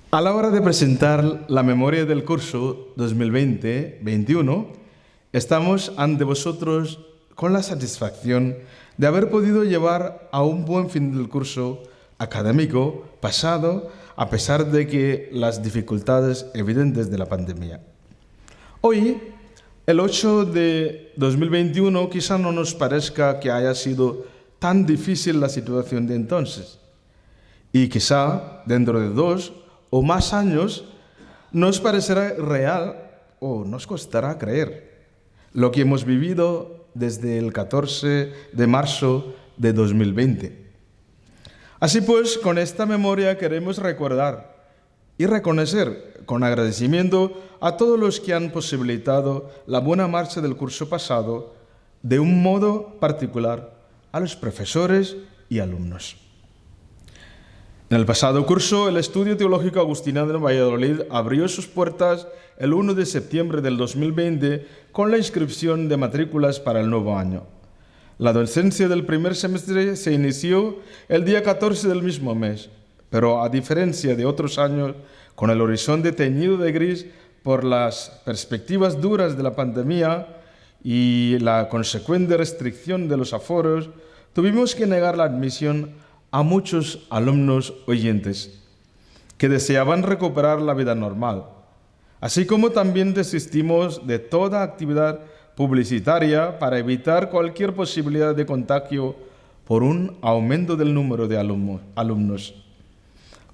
A la hora de presentar la memoria del curso 2020-21, estamos ante vosotros con la satisfacción de haber podido llevar a un buen fin del curso académico pasado, a pesar de que las dificultades evidentes de la pandemia. Hoy, el 8 de 2021, quizá no nos parezca que haya sido tan difícil la situación de entonces. Y quizá dentro de 2 o más años nos parecerá real o nos costará creer lo que hemos vivido desde el 14 de marzo de 2020. Así pues, con esta memoria queremos recordar y reconocer con agradecimiento a todos los que han posibilitado la buena marcha del curso pasado, de un modo particular a los profesores y alumnos. En el pasado curso, el Estudio Teológico Agustiniano de Valladolid abrió sus puertas el 1 de septiembre del 2020 con la inscripción de matrículas para el nuevo año. La docencia del primer semestre se inició el día 14 del mismo mes, pero a diferencia de otros años, con el horizonte teñido de gris por las perspectivas duras de la pandemia y la consecuente restricción de los aforos, tuvimos que negar la admisión a muchos alumnos oyentes que deseaban recuperar la vida normal, así como también desistimos de toda actividad publicitaria para evitar cualquier posibilidad de contagio por un aumento del número de alumnos.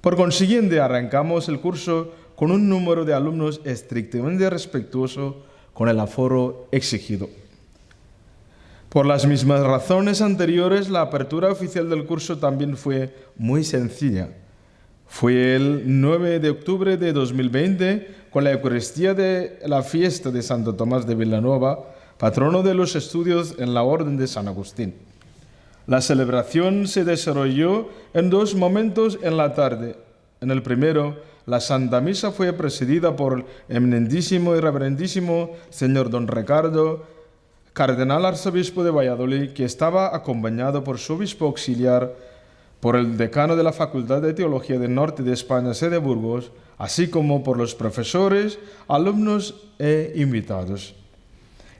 Por consiguiente, arrancamos el curso con un número de alumnos estrictamente respetuoso con el aforo exigido. Por las mismas razones anteriores, la apertura oficial del curso también fue muy sencilla. Fue el 9 de octubre de 2020, con la Eucaristía de la fiesta de Santo Tomás de Villanueva, patrono de los estudios en la Orden de San Agustín. La celebración se desarrolló en 2 momentos en la tarde. En el primero, la Santa Misa fue presidida por el eminentísimo y reverendísimo señor don Ricardo, cardenal arzobispo de Valladolid, que estaba acompañado por su obispo auxiliar, por el decano de la Facultad de Teología del Norte de España, sede Burgos, así como por los profesores, alumnos e invitados.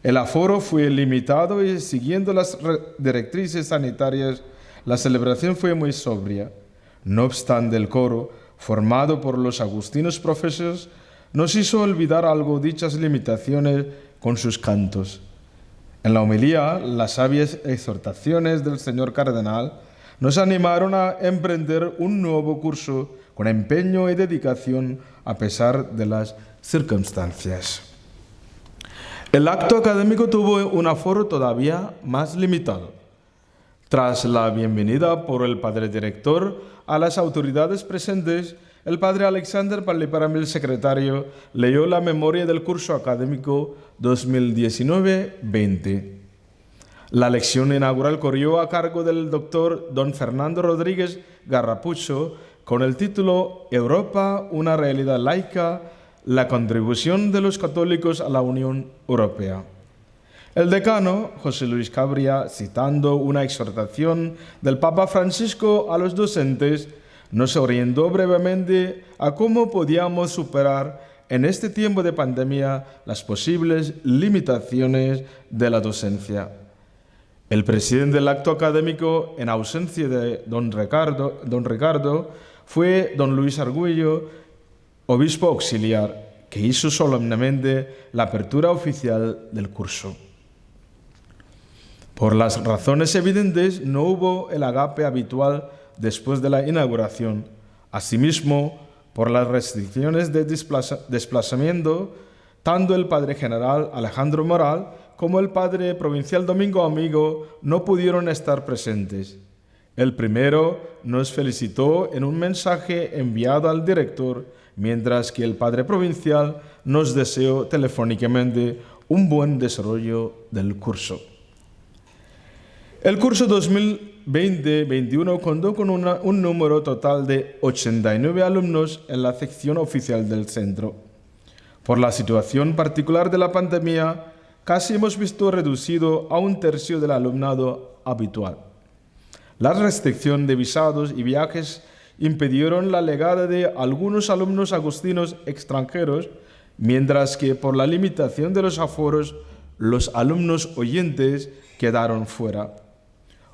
El aforo fue limitado y, siguiendo las directrices sanitarias, la celebración fue muy sobria. No obstante, el coro, formado por los agustinos profesos, nos hizo olvidar algo dichas limitaciones con sus cantos. En la homilía, las sabias exhortaciones del señor cardenal nos animaron a emprender un nuevo curso con empeño y dedicación a pesar de las circunstancias. El acto académico tuvo un aforo todavía más limitado. Tras la bienvenida por el padre director a las autoridades presentes, el padre Alexander Palliparamil, secretario, leyó la memoria del curso académico 2019-20. La lección inaugural corrió a cargo del doctor don Fernando Rodríguez Garrapucho con el título Europa, una realidad laica, la contribución de los católicos a la Unión Europea. El decano, José Luis Cabria, citando una exhortación del Papa Francisco a los docentes, nos orientó brevemente a cómo podíamos superar en este tiempo de pandemia las posibles limitaciones de la docencia. El presidente del acto académico, en ausencia de don Ricardo, fue don Luis Arguello, obispo auxiliar, que hizo solemnemente la apertura oficial del curso. Por las razones evidentes, no hubo el agape habitual después de la inauguración. Asimismo, por las restricciones de desplazamiento, tanto el padre general Alejandro Moral como el padre provincial Domingo Amigo no pudieron estar presentes. El primero nos felicitó en un mensaje enviado al director, mientras que el padre provincial nos deseó telefónicamente un buen desarrollo del curso. El curso 2020-21 contó con un número total de 89 alumnos en la sección oficial del centro. Por la situación particular de la pandemia, casi hemos visto reducido a 1/3 del alumnado habitual. La restricción de visados y viajes impidieron la llegada de algunos alumnos agustinos extranjeros, mientras que por la limitación de los aforos, los alumnos oyentes quedaron fuera.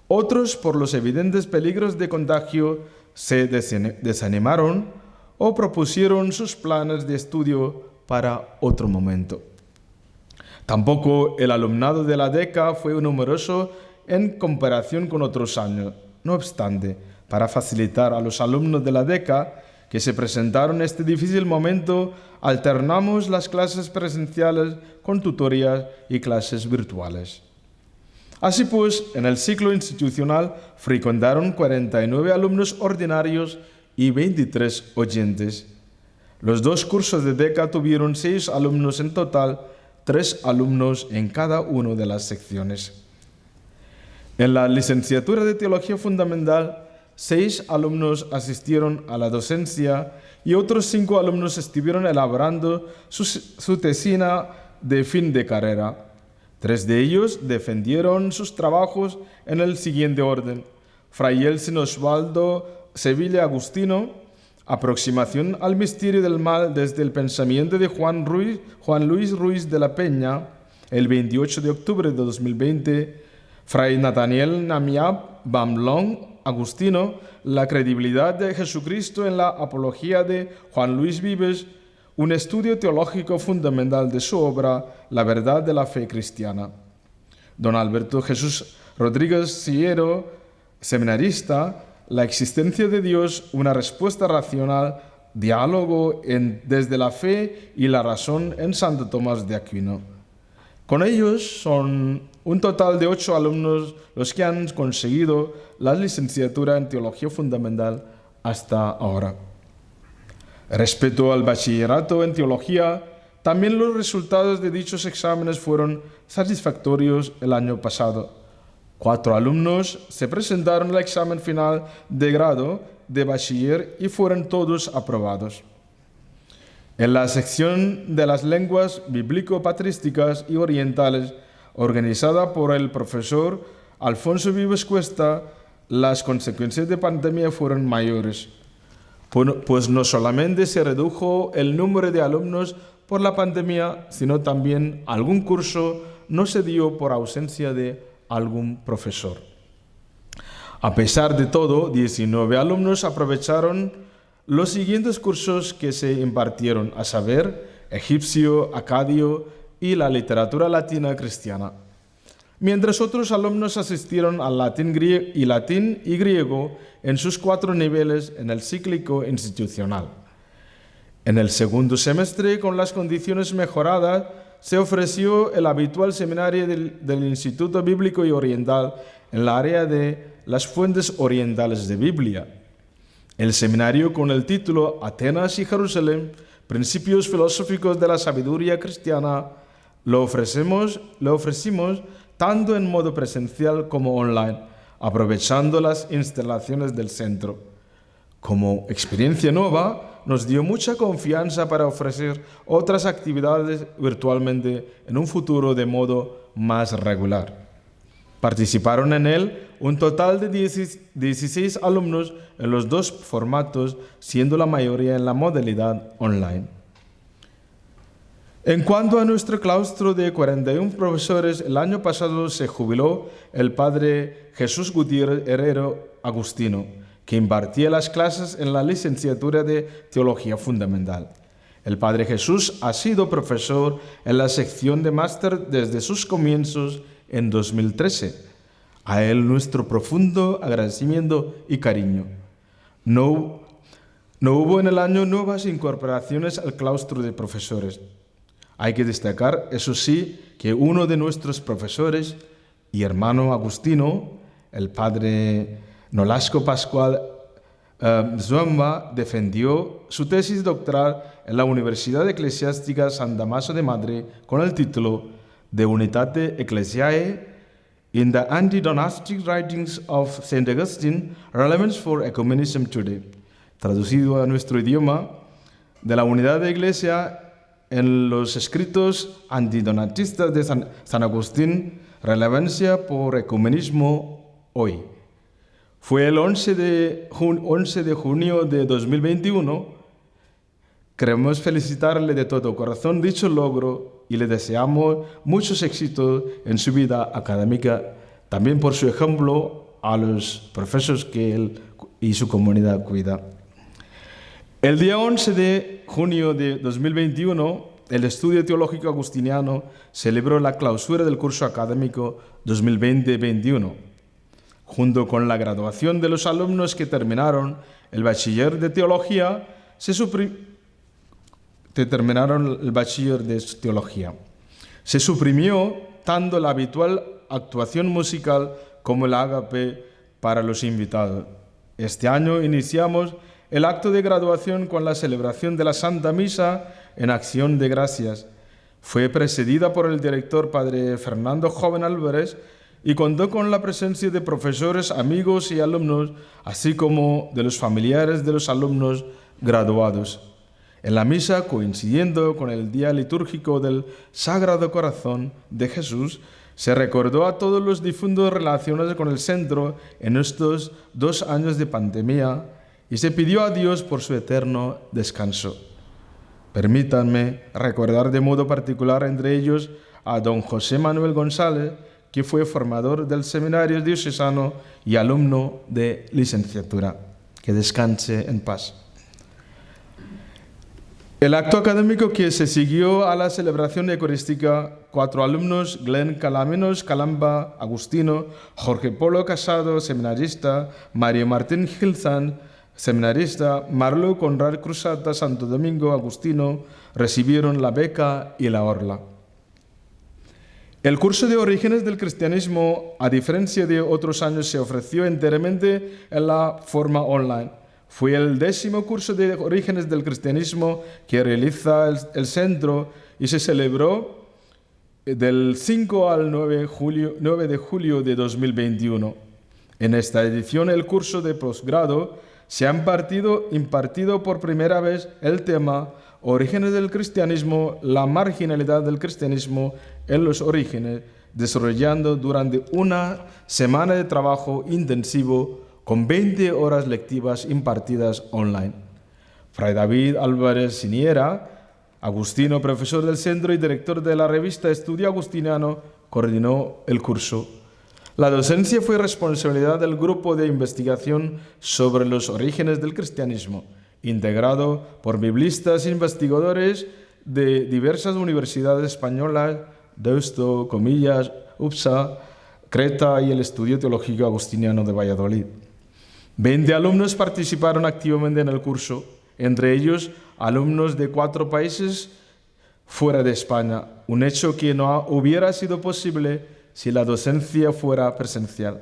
Otros, por los evidentes peligros de contagio, se desanimaron o propusieron sus planes de estudio para otro momento. Tampoco el alumnado de la DECA fue numeroso en comparación con otros años. No obstante, para facilitar a los alumnos de la DECA que se presentaron en este difícil momento, alternamos las clases presenciales con tutorías y clases virtuales. Así pues, en el ciclo institucional frecuentaron 49 alumnos ordinarios y 23 oyentes. Los 2 cursos de DECA tuvieron 6 alumnos en total, 3 alumnos en cada una de las secciones. En la licenciatura de Teología Fundamental, 6 alumnos asistieron a la docencia y otros 5 alumnos estuvieron elaborando su tesina de fin de carrera. 3 de ellos defendieron sus trabajos en el siguiente orden: Fray Elsin Osvaldo Sevilla Agustino, Aproximación al misterio del mal desde el pensamiento de Juan Luis Ruiz de la Peña, el 28 de octubre de 2020, Fray Nathaniel Namiab Bamlong Agustino, La credibilidad de Jesucristo en la apología de Juan Luis Vives, un estudio teológico fundamental de su obra La verdad de la fe cristiana. Don Alberto Jesús Rodríguez Sillero, seminarista, La existencia de Dios, una respuesta racional, diálogo desde la fe y la razón en Santo Tomás de Aquino. Con ellos son un total de 8 alumnos los que han conseguido la licenciatura en Teología Fundamental hasta ahora. Respecto al bachillerato en Teología, también los resultados de dichos exámenes fueron satisfactorios el año pasado. 4 alumnos se presentaron al examen final de grado de bachiller y fueron todos aprobados. En la sección de las lenguas bíblico-patrísticas y orientales, organizada por el profesor Alfonso Vives Cuesta, las consecuencias de pandemia fueron mayores, pues no solamente se redujo el número de alumnos por la pandemia, sino también algún curso no se dio por ausencia de algún profesor. A pesar de todo, 19 alumnos aprovecharon los siguientes cursos que se impartieron, a saber, egipcio, acadio y la literatura latina cristiana, mientras otros alumnos asistieron al latín y griego en sus 4 niveles en el cíclico institucional. En el segundo semestre, con las condiciones mejoradas, se ofreció el habitual seminario del Instituto Bíblico y Oriental en la área de las fuentes orientales de Biblia. El seminario con el título Atenas y Jerusalén, Principios filosóficos de la sabiduría cristiana, lo ofrecimos tanto en modo presencial como online, aprovechando las instalaciones del centro. Como experiencia nueva, nos dio mucha confianza para ofrecer otras actividades virtualmente en un futuro de modo más regular. Participaron en él un total de 16 alumnos en los 2 formatos, siendo la mayoría en la modalidad online. En cuanto a nuestro claustro de 41 profesores, el año pasado se jubiló el padre Jesús Gutiérrez Herrero Agustino, que impartía las clases en la licenciatura de Teología Fundamental. El padre Jesús ha sido profesor en la sección de máster desde sus comienzos en 2013. A él nuestro profundo agradecimiento y cariño. No hubo en el año nuevas incorporaciones al claustro de profesores. Hay que destacar, eso sí, que uno de nuestros profesores y hermano agustino, el padre Nolasco Pascual Zuamba, defendió su tesis doctoral en la Universidad Eclesiástica San Damaso de Madrid con el título De Unitate Ecclesiae in the Anti-Donastic Writings of St. Augustine, Relevance for Ecumenism Today, traducido a nuestro idioma, de la unidad de Iglesia en los escritos antidonatistas de San Agustín, relevancia por ecumenismo hoy. Fue el 11 de junio de 2021. Queremos felicitarle de todo corazón dicho logro y le deseamos muchos éxitos en su vida académica, también por su ejemplo a los profesores que él y su comunidad cuida. El día 11 de junio de 2021, el Estudio Teológico Agustiniano celebró la clausura del curso académico 2020-21. Junto con la graduación de los alumnos que terminaron el bachiller de teología, se suprimió tanto la habitual actuación musical como el ágape para los invitados. Este año iniciamos el acto de graduación con la celebración de la Santa Misa en acción de gracias. Fue presidida por el director Padre Fernando Joven Álvarez y contó con la presencia de profesores, amigos y alumnos, así como de los familiares de los alumnos graduados. En la misa, coincidiendo con el día litúrgico del Sagrado Corazón de Jesús, se recordó a todos los difuntos relacionados con el centro en estos 2 años de pandemia y se pidió a Dios por su eterno descanso. Permítanme recordar de modo particular entre ellos a don José Manuel González, que fue formador del Seminario Diocesano y alumno de licenciatura. Que descanse en paz. El acto académico que se siguió a la celebración eucarística, 4 alumnos, Glenn Calamenos, Calamba, Agustino, Jorge Polo Casado, seminarista, Mario Martín Gilzán, seminarista, Marlo Conrad Cruzata, Santo Domingo, Agustino, recibieron la beca y la orla. El curso de Orígenes del Cristianismo, a diferencia de otros años, se ofreció enteramente en la forma online. Fue el 10º curso de Orígenes del Cristianismo que realiza el centro y se celebró del 5 al 9 de julio de 2021. En esta edición, el curso de posgrado se ha impartido por primera vez el tema Orígenes del Cristianismo, la marginalidad del cristianismo en los orígenes, desarrollando durante una semana de trabajo intensivo con 20 horas lectivas impartidas online. Fray David Álvarez Siniera, agustino, profesor del centro y director de la revista Estudio Agustiniano, coordinó el curso. La docencia fue responsabilidad del grupo de investigación sobre los orígenes del cristianismo, integrado por biblistas e investigadores de diversas universidades españolas, Deusto, Comillas, UPSA, Creta y el Estudio Teológico Agustiniano de Valladolid. 20 alumnos participaron activamente en el curso, entre ellos alumnos de 4 países fuera de España, un hecho que no hubiera sido posible si la docencia fuera presencial.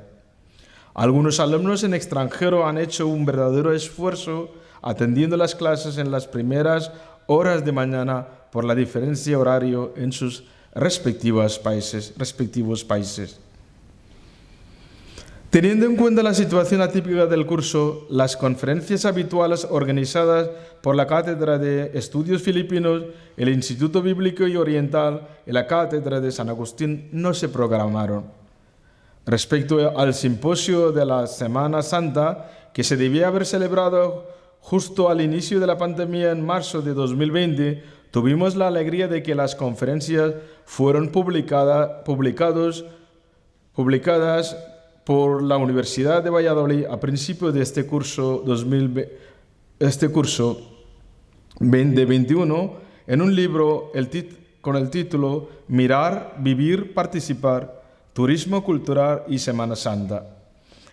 Algunos alumnos en extranjero han hecho un verdadero esfuerzo atendiendo las clases en las primeras horas de mañana por la diferencia horaria en sus respectivos países. Teniendo en cuenta la situación atípica del curso, las conferencias habituales organizadas por la Cátedra de Estudios Filipinos, el Instituto Bíblico y Oriental y la Cátedra de San Agustín no se programaron. Respecto al simposio de la Semana Santa, que se debía haber celebrado justo al inicio de la pandemia en marzo de 2020, tuvimos la alegría de que las conferencias fueron publicadas por la Universidad de Valladolid a principios de este curso 2021 en un libro con el título Mirar, Vivir, Participar, Turismo Cultural y Semana Santa.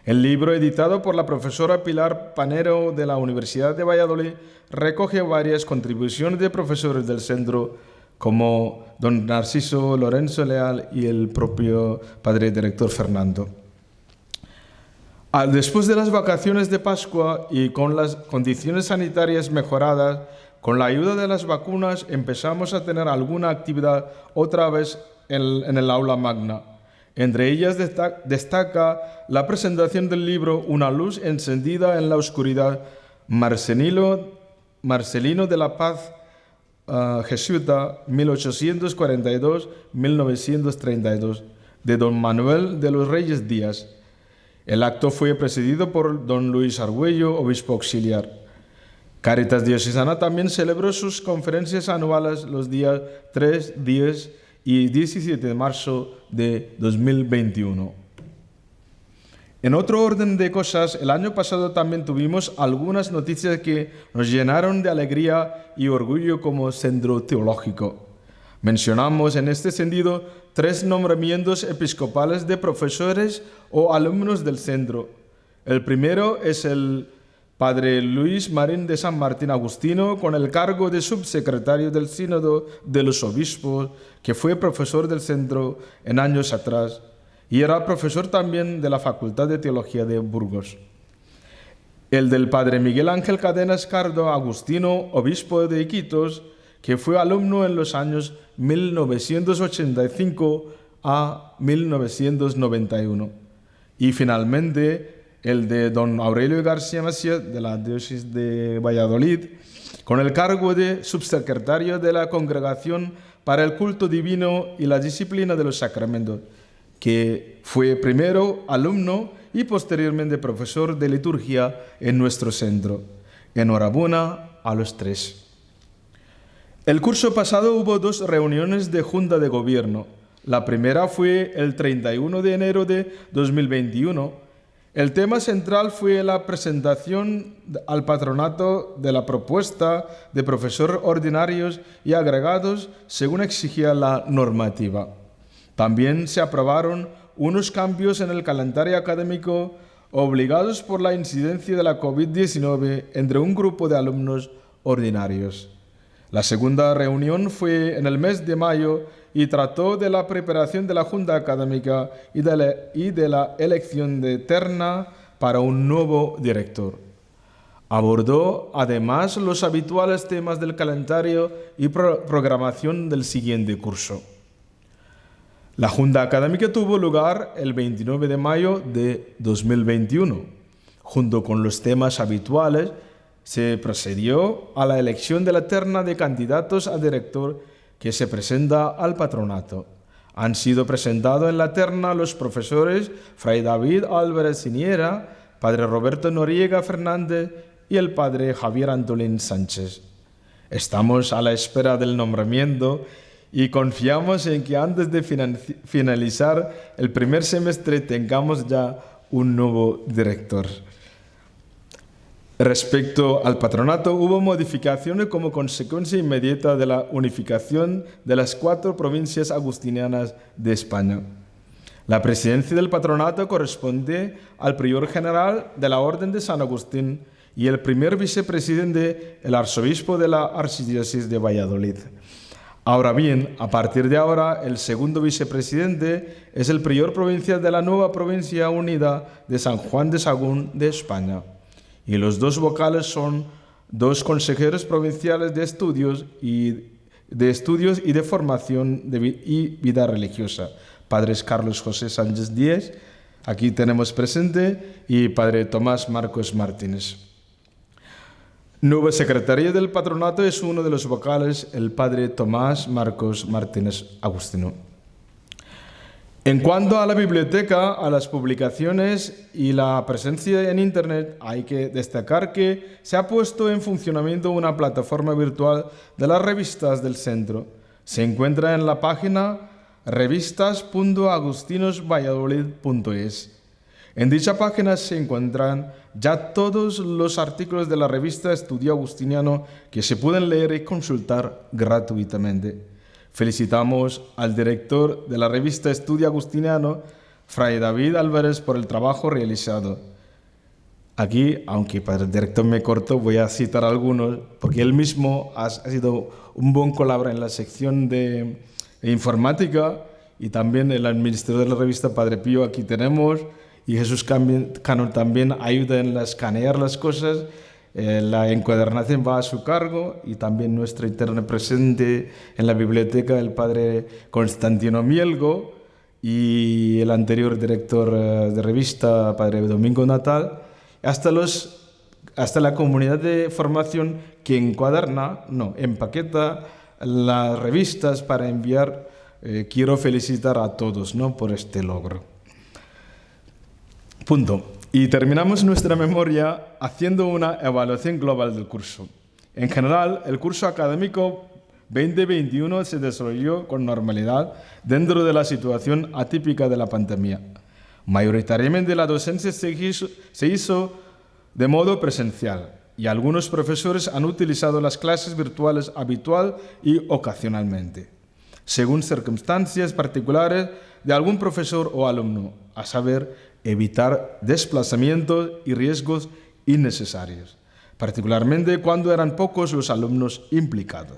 El libro, editado por la profesora Pilar Panero de la Universidad de Valladolid, recoge varias contribuciones de profesores del centro como don Narciso Lorenzo Leal y el propio padre director Fernando. Después de las vacaciones de Pascua y con las condiciones sanitarias mejoradas, con la ayuda de las vacunas empezamos a tener alguna actividad otra vez en el aula magna. Entre ellas destaca la presentación del libro Una luz encendida en la oscuridad, Marcelino de la Paz, jesuita, 1842-1932, de don Manuel de los Reyes Díaz. El acto fue presidido por don Luis Argüello, obispo auxiliar. Cáritas Diocesana también celebró sus conferencias anuales los días 3, 10 y 17 de marzo de 2021. En otro orden de cosas, el año pasado también tuvimos algunas noticias que nos llenaron de alegría y orgullo como centro teológico. Mencionamos en este sentido 3 nombramientos episcopales de profesores o alumnos del centro. El primero es el padre Luis Marín de San Martín Agustino, con el cargo de subsecretario del Sínodo de los Obispos, que fue profesor del centro en años atrás y era profesor también de la Facultad de Teología de Burgos. El del padre Miguel Ángel Cadenas Cardo Agustino, obispo de Iquitos, que fue alumno en los años 1985 a 1991. Y finalmente, el de don Aurelio García Macías, de la diócesis de Valladolid, con el cargo de subsecretario de la Congregación para el Culto Divino y la Disciplina de los Sacramentos, que fue primero alumno y posteriormente profesor de liturgia en nuestro centro. Enhorabuena a los 3. El curso pasado hubo 2 reuniones de Junta de Gobierno. La primera fue el 31 de enero de 2021. El tema central fue la presentación al patronato de la propuesta de profesores ordinarios y agregados según exigía la normativa. También se aprobaron unos cambios en el calendario académico obligados por la incidencia de la COVID-19 entre un grupo de alumnos ordinarios. La segunda reunión fue en el mes de mayo y trató de la preparación de la Junta Académica y de la elección de terna para un nuevo director. Abordó además los habituales temas del calendario y programación del siguiente curso. La Junta Académica tuvo lugar el 29 de mayo de 2021. Junto con los temas habituales, se procedió a la elección de la terna de candidatos a director que se presenta al patronato. Han sido presentados en la terna los profesores Fray David Álvarez Siniera, padre Roberto Noriega Fernández y el padre Javier Antolín Sánchez. Estamos a la espera del nombramiento y confiamos en que antes de finalizar el primer semestre tengamos ya un nuevo director. Respecto al patronato, hubo modificaciones como consecuencia inmediata de la unificación de las 4 provincias agustinianas de España. La presidencia del patronato corresponde al prior general de la Orden de San Agustín y el primer vicepresidente, el arzobispo de la Archidiócesis de Valladolid. Ahora bien, a partir de ahora, el segundo vicepresidente es el prior provincial de la nueva provincia unida de San Juan de Sagún de España. Y los 2 vocales son 2 consejeros provinciales de estudios y de formación y vida religiosa. Padres Carlos José Sánchez Díez, aquí tenemos presente, y padre Tomás Marcos Martínez. Nuevo secretario del patronato es uno de los vocales, el padre Tomás Marcos Martínez Agustino. En cuanto a la biblioteca, a las publicaciones y la presencia en Internet, hay que destacar que se ha puesto en funcionamiento una plataforma virtual de las revistas del centro. Se encuentra en la página revistas.agustinosvalladolid.es. En dicha página se encuentran ya todos los artículos de la revista Estudio Agustiniano que se pueden leer y consultar gratuitamente. Felicitamos al director de la revista Estudio Agustiniano, Fray David Álvarez, por el trabajo realizado. Aquí, aunque para el director me corto, voy a citar algunos, porque él mismo ha sido un buen colaborador en la sección de informática y también el administrador de la revista Padre Pío, aquí tenemos, y Jesús Cano también ayuda en escanear las cosas. La encuadernación va a su cargo y también nuestro interno presente en la biblioteca, el padre Constantino Mielgo, y el anterior director de revista, padre Domingo Natal, hasta la comunidad de formación que empaqueta las revistas para enviar. Quiero felicitar a todos, ¿no?, por este logro. Punto. Y terminamos nuestra memoria haciendo una evaluación global del curso. En general, el curso académico 2021 se desarrolló con normalidad dentro de la situación atípica de la pandemia. Mayoritariamente la docencia se hizo de modo presencial y algunos profesores han utilizado las clases virtuales habitual y ocasionalmente, según circunstancias particulares de algún profesor o alumno, a saber, evitar desplazamientos y riesgos innecesarios, particularmente cuando eran pocos los alumnos implicados,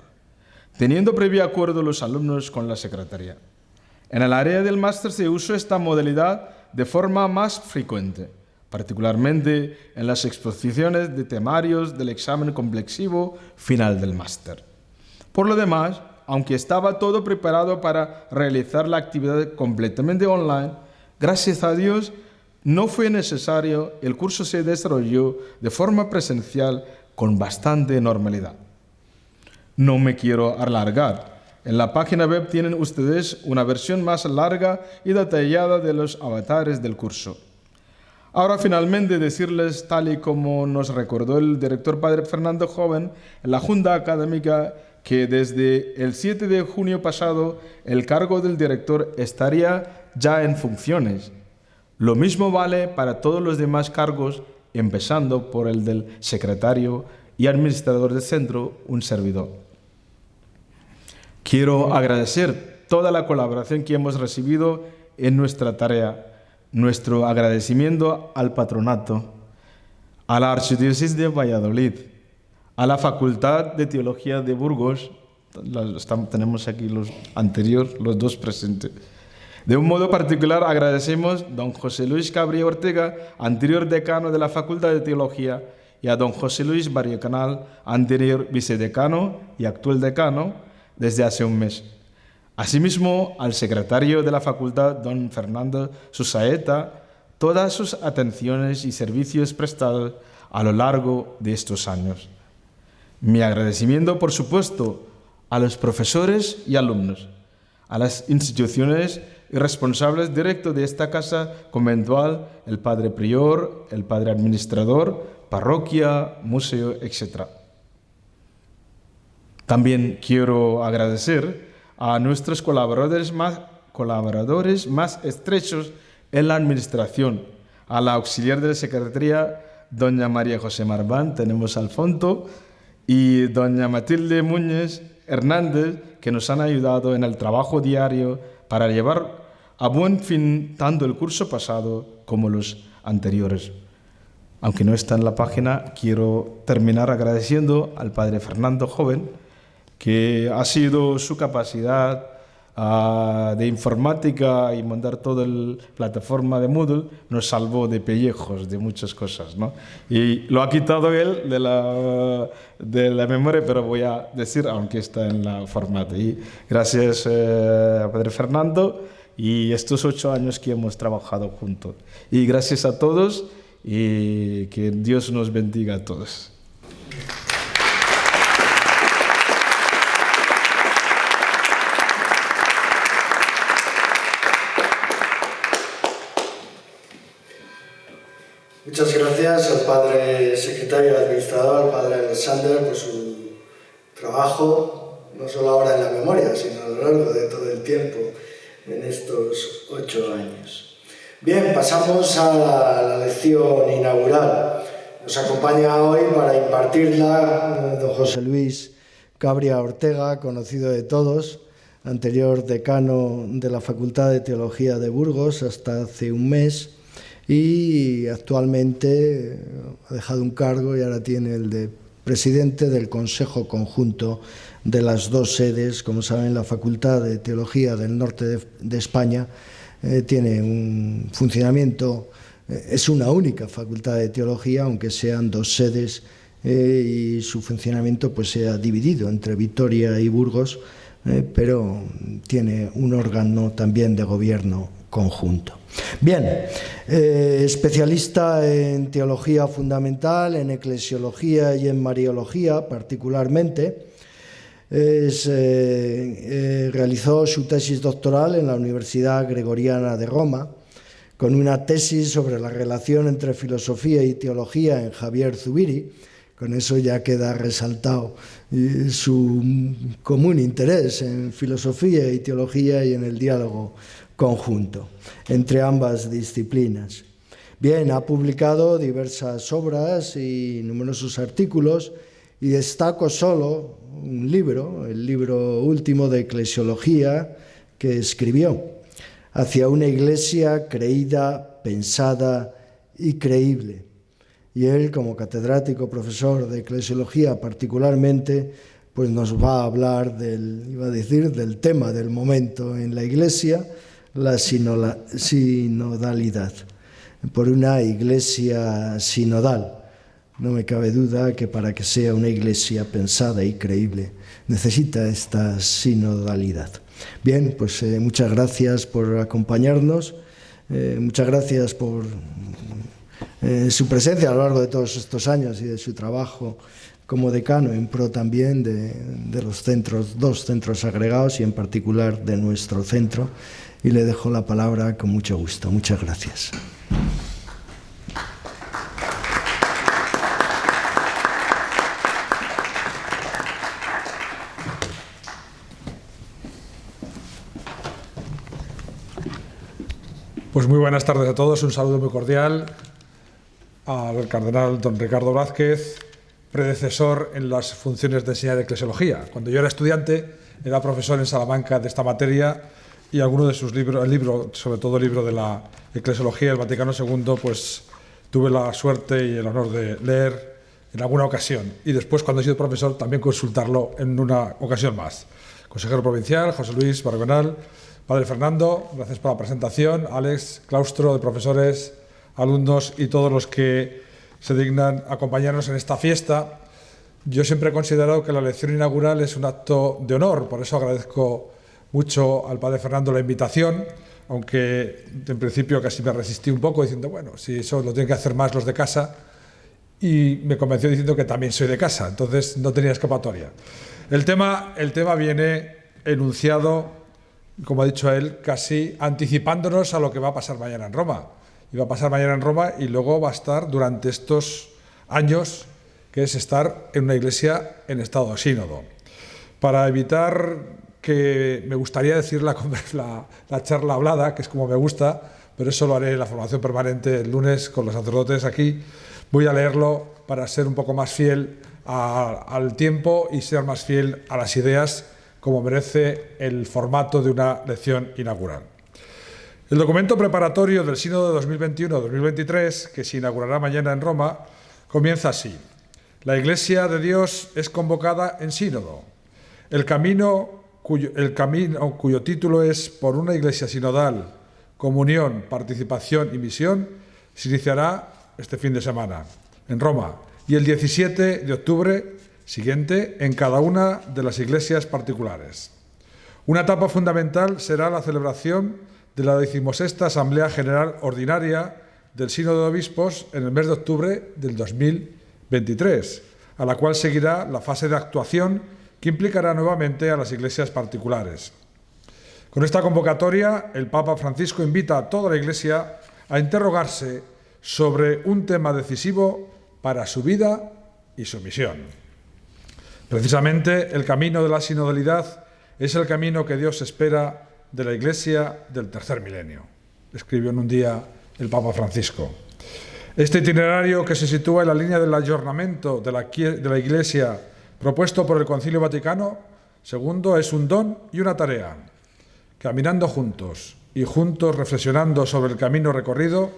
teniendo previo acuerdo los alumnos con la secretaría. En el área del máster se usó esta modalidad de forma más frecuente, particularmente en las exposiciones de temarios del examen complexivo final del máster. Por lo demás, aunque estaba todo preparado para realizar la actividad completamente online, gracias a Dios no fue necesario, el curso se desarrolló de forma presencial con bastante normalidad. No me quiero alargar. En la página web tienen ustedes una versión más larga y detallada de los avatares del curso. Ahora finalmente decirles, tal y como nos recordó el director padre Fernando Joven en la Junta Académica, que desde el 7 de junio pasado el cargo del director estaría ya en funciones. Lo mismo vale para todos los demás cargos, empezando por el del secretario y administrador del centro, un servidor. Quiero agradecer toda la colaboración que hemos recibido en nuestra tarea, nuestro agradecimiento al patronato, a la Archidiócesis de Valladolid, a la Facultad de Teología de Burgos, tenemos aquí los anteriores, los dos presentes. De un modo particular agradecemos a don José Luis Cabría Ortega, anterior decano de la Facultad de Teología, y a don José Luis Barrio Canal, anterior vicedecano y actual decano, desde hace un mes. Asimismo, al secretario de la facultad, don Fernando Susaeta, todas sus atenciones y servicios prestados a lo largo de estos años. Mi agradecimiento, por supuesto, a los profesores y alumnos, a las instituciones y responsables directos de esta casa conventual, el padre prior, el padre administrador, parroquia, museo, etc. También quiero agradecer a nuestros colaboradores más estrechos en la administración, a la auxiliar de la secretaría, doña María José Marván, tenemos al fondo, y doña Matilde Muñez Hernández, que nos han ayudado en el trabajo diario para llevar a buen fin tanto el curso pasado como los anteriores. Aunque no está en la página, quiero terminar agradeciendo al padre Fernando Joven, que ha sido su capacidad de informática y montar toda la plataforma de Moodle, nos salvó de pellejos, de muchas cosas, ¿no? Y lo ha quitado él de la memoria, pero voy a decir, aunque está en la formato. Y gracias a Padre Fernando y estos 8 años que hemos trabajado juntos. Y gracias a todos y que Dios nos bendiga a todos. Muchas gracias al padre secretario y administrador, al padre Alexander, por su trabajo, no solo ahora en la memoria, sino a lo largo de todo el tiempo, en estos 8 años. Bien, pasamos a la lección inaugural. Nos acompaña hoy para impartirla don José Luis Cabría Ortega, conocido de todos, anterior decano de la Facultad de Teología de Burgos hasta hace un mes, y actualmente ha dejado un cargo y ahora tiene el de presidente del Consejo Conjunto de las 2 sedes. Como saben, la Facultad de Teología del Norte de España tiene un funcionamiento, es una única facultad de teología, aunque sean 2 sedes, y su funcionamiento pues se ha dividido entre Vitoria y Burgos, pero tiene un órgano también de gobierno conjunto. Bien, especialista en teología fundamental, en eclesiología y en mariología particularmente, realizó su tesis doctoral en la Universidad Gregoriana de Roma, con una tesis sobre la relación entre filosofía y teología en Javier Zubiri. Con eso ya queda resaltado su común interés en filosofía y teología y en el diálogo conjunto entre ambas disciplinas. Bien, ha publicado diversas obras y numerosos artículos, y destaco solo un libro, el libro último de eclesiología que escribió, Hacia una iglesia creída, pensada y creíble. Y él, como catedrático, profesor de eclesiología particularmente, pues nos va a hablar del tema del momento en la iglesia, la sinodalidad, por una iglesia sinodal. No me cabe duda que para que sea una iglesia pensada y creíble necesita esta sinodalidad. Bien, pues muchas gracias por acompañarnos, muchas gracias por su presencia a lo largo de todos estos años y de su trabajo como decano en pro también de los centros, 2 centros agregados y en particular de nuestro centro. Y le dejo la palabra con mucho gusto. Muchas gracias. Pues muy buenas tardes a todos, un saludo muy cordial al cardenal don Ricardo Blázquez, predecesor en las funciones de enseñar eclesiología. Cuando yo era estudiante, era profesor en Salamanca de esta materia y alguno de sus libros, sobre todo el libro de la eclesiología del Vaticano II, pues tuve la suerte y el honor de leer en alguna ocasión. Y después, cuando he sido profesor, también consultarlo en una ocasión más. Consejero provincial, José Luis Barbenal, Padre Fernando, gracias por la presentación, Alex, claustro de profesores, alumnos y todos los que se dignan acompañarnos en esta fiesta. Yo siempre he considerado que la lección inaugural es un acto de honor, por eso agradezco mucho al Padre Fernando la invitación, aunque en principio casi me resistí un poco diciendo, bueno, si eso lo tienen que hacer más los de casa, y me convenció diciendo que también soy de casa, entonces no tenía escapatoria. El tema viene enunciado, como ha dicho él, casi anticipándonos a lo que va a pasar mañana en Roma. Y va a pasar mañana en Roma y luego va a estar durante estos años, que es estar en una iglesia en estado de sínodo. Para evitar que me gustaría decir la charla hablada, que es como me gusta, pero eso lo haré en la formación permanente el lunes con los sacerdotes aquí, voy a leerlo para ser un poco más fiel al tiempo y ser más fiel a las ideas, como merece el formato de una lección inaugural. El documento preparatorio del Sínodo de 2021-2023, que se inaugurará mañana en Roma, comienza así. La Iglesia de Dios es convocada en sínodo. El camino cuyo título es Por una Iglesia sinodal, comunión, participación y misión, se iniciará este fin de semana en Roma y el 17 de octubre siguiente en cada una de las iglesias particulares. Una etapa fundamental será la celebración de la 16ª Asamblea General Ordinaria del Sínodo de Obispos en el mes de octubre del 2023, a la cual seguirá la fase de actuación que implicará nuevamente a las iglesias particulares. Con esta convocatoria, el Papa Francisco invita a toda la Iglesia a interrogarse sobre un tema decisivo para su vida y su misión. Precisamente el camino de la sinodalidad es el camino que Dios espera de la Iglesia del tercer milenio, escribió en un día el Papa Francisco. Este itinerario, que se sitúa en la línea del ayornamiento de la Iglesia propuesto por el Concilio Vaticano II, es un don y una tarea. Caminando juntos y juntos reflexionando sobre el camino recorrido,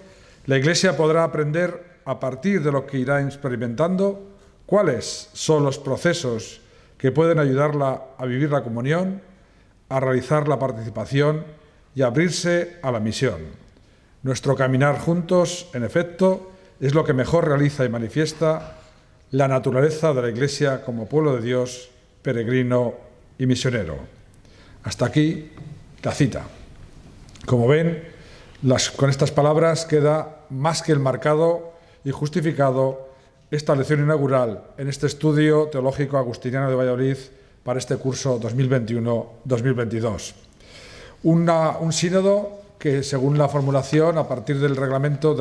la Iglesia podrá aprender a partir de lo que irá experimentando cuáles son los procesos que pueden ayudarla a vivir la comunión, a realizar la participación y a abrirse a la misión. Nuestro caminar juntos, en efecto, es lo que mejor realiza y manifiesta la naturaleza de la Iglesia como pueblo de Dios, peregrino y misionero. Hasta aquí la cita. Como ven, con estas palabras queda más que enmarcado y justificado esta lección inaugural en este estudio teológico agustiniano de Valladolid para este curso 2021-2022. Un sínodo que, según la formulación, a partir del reglamento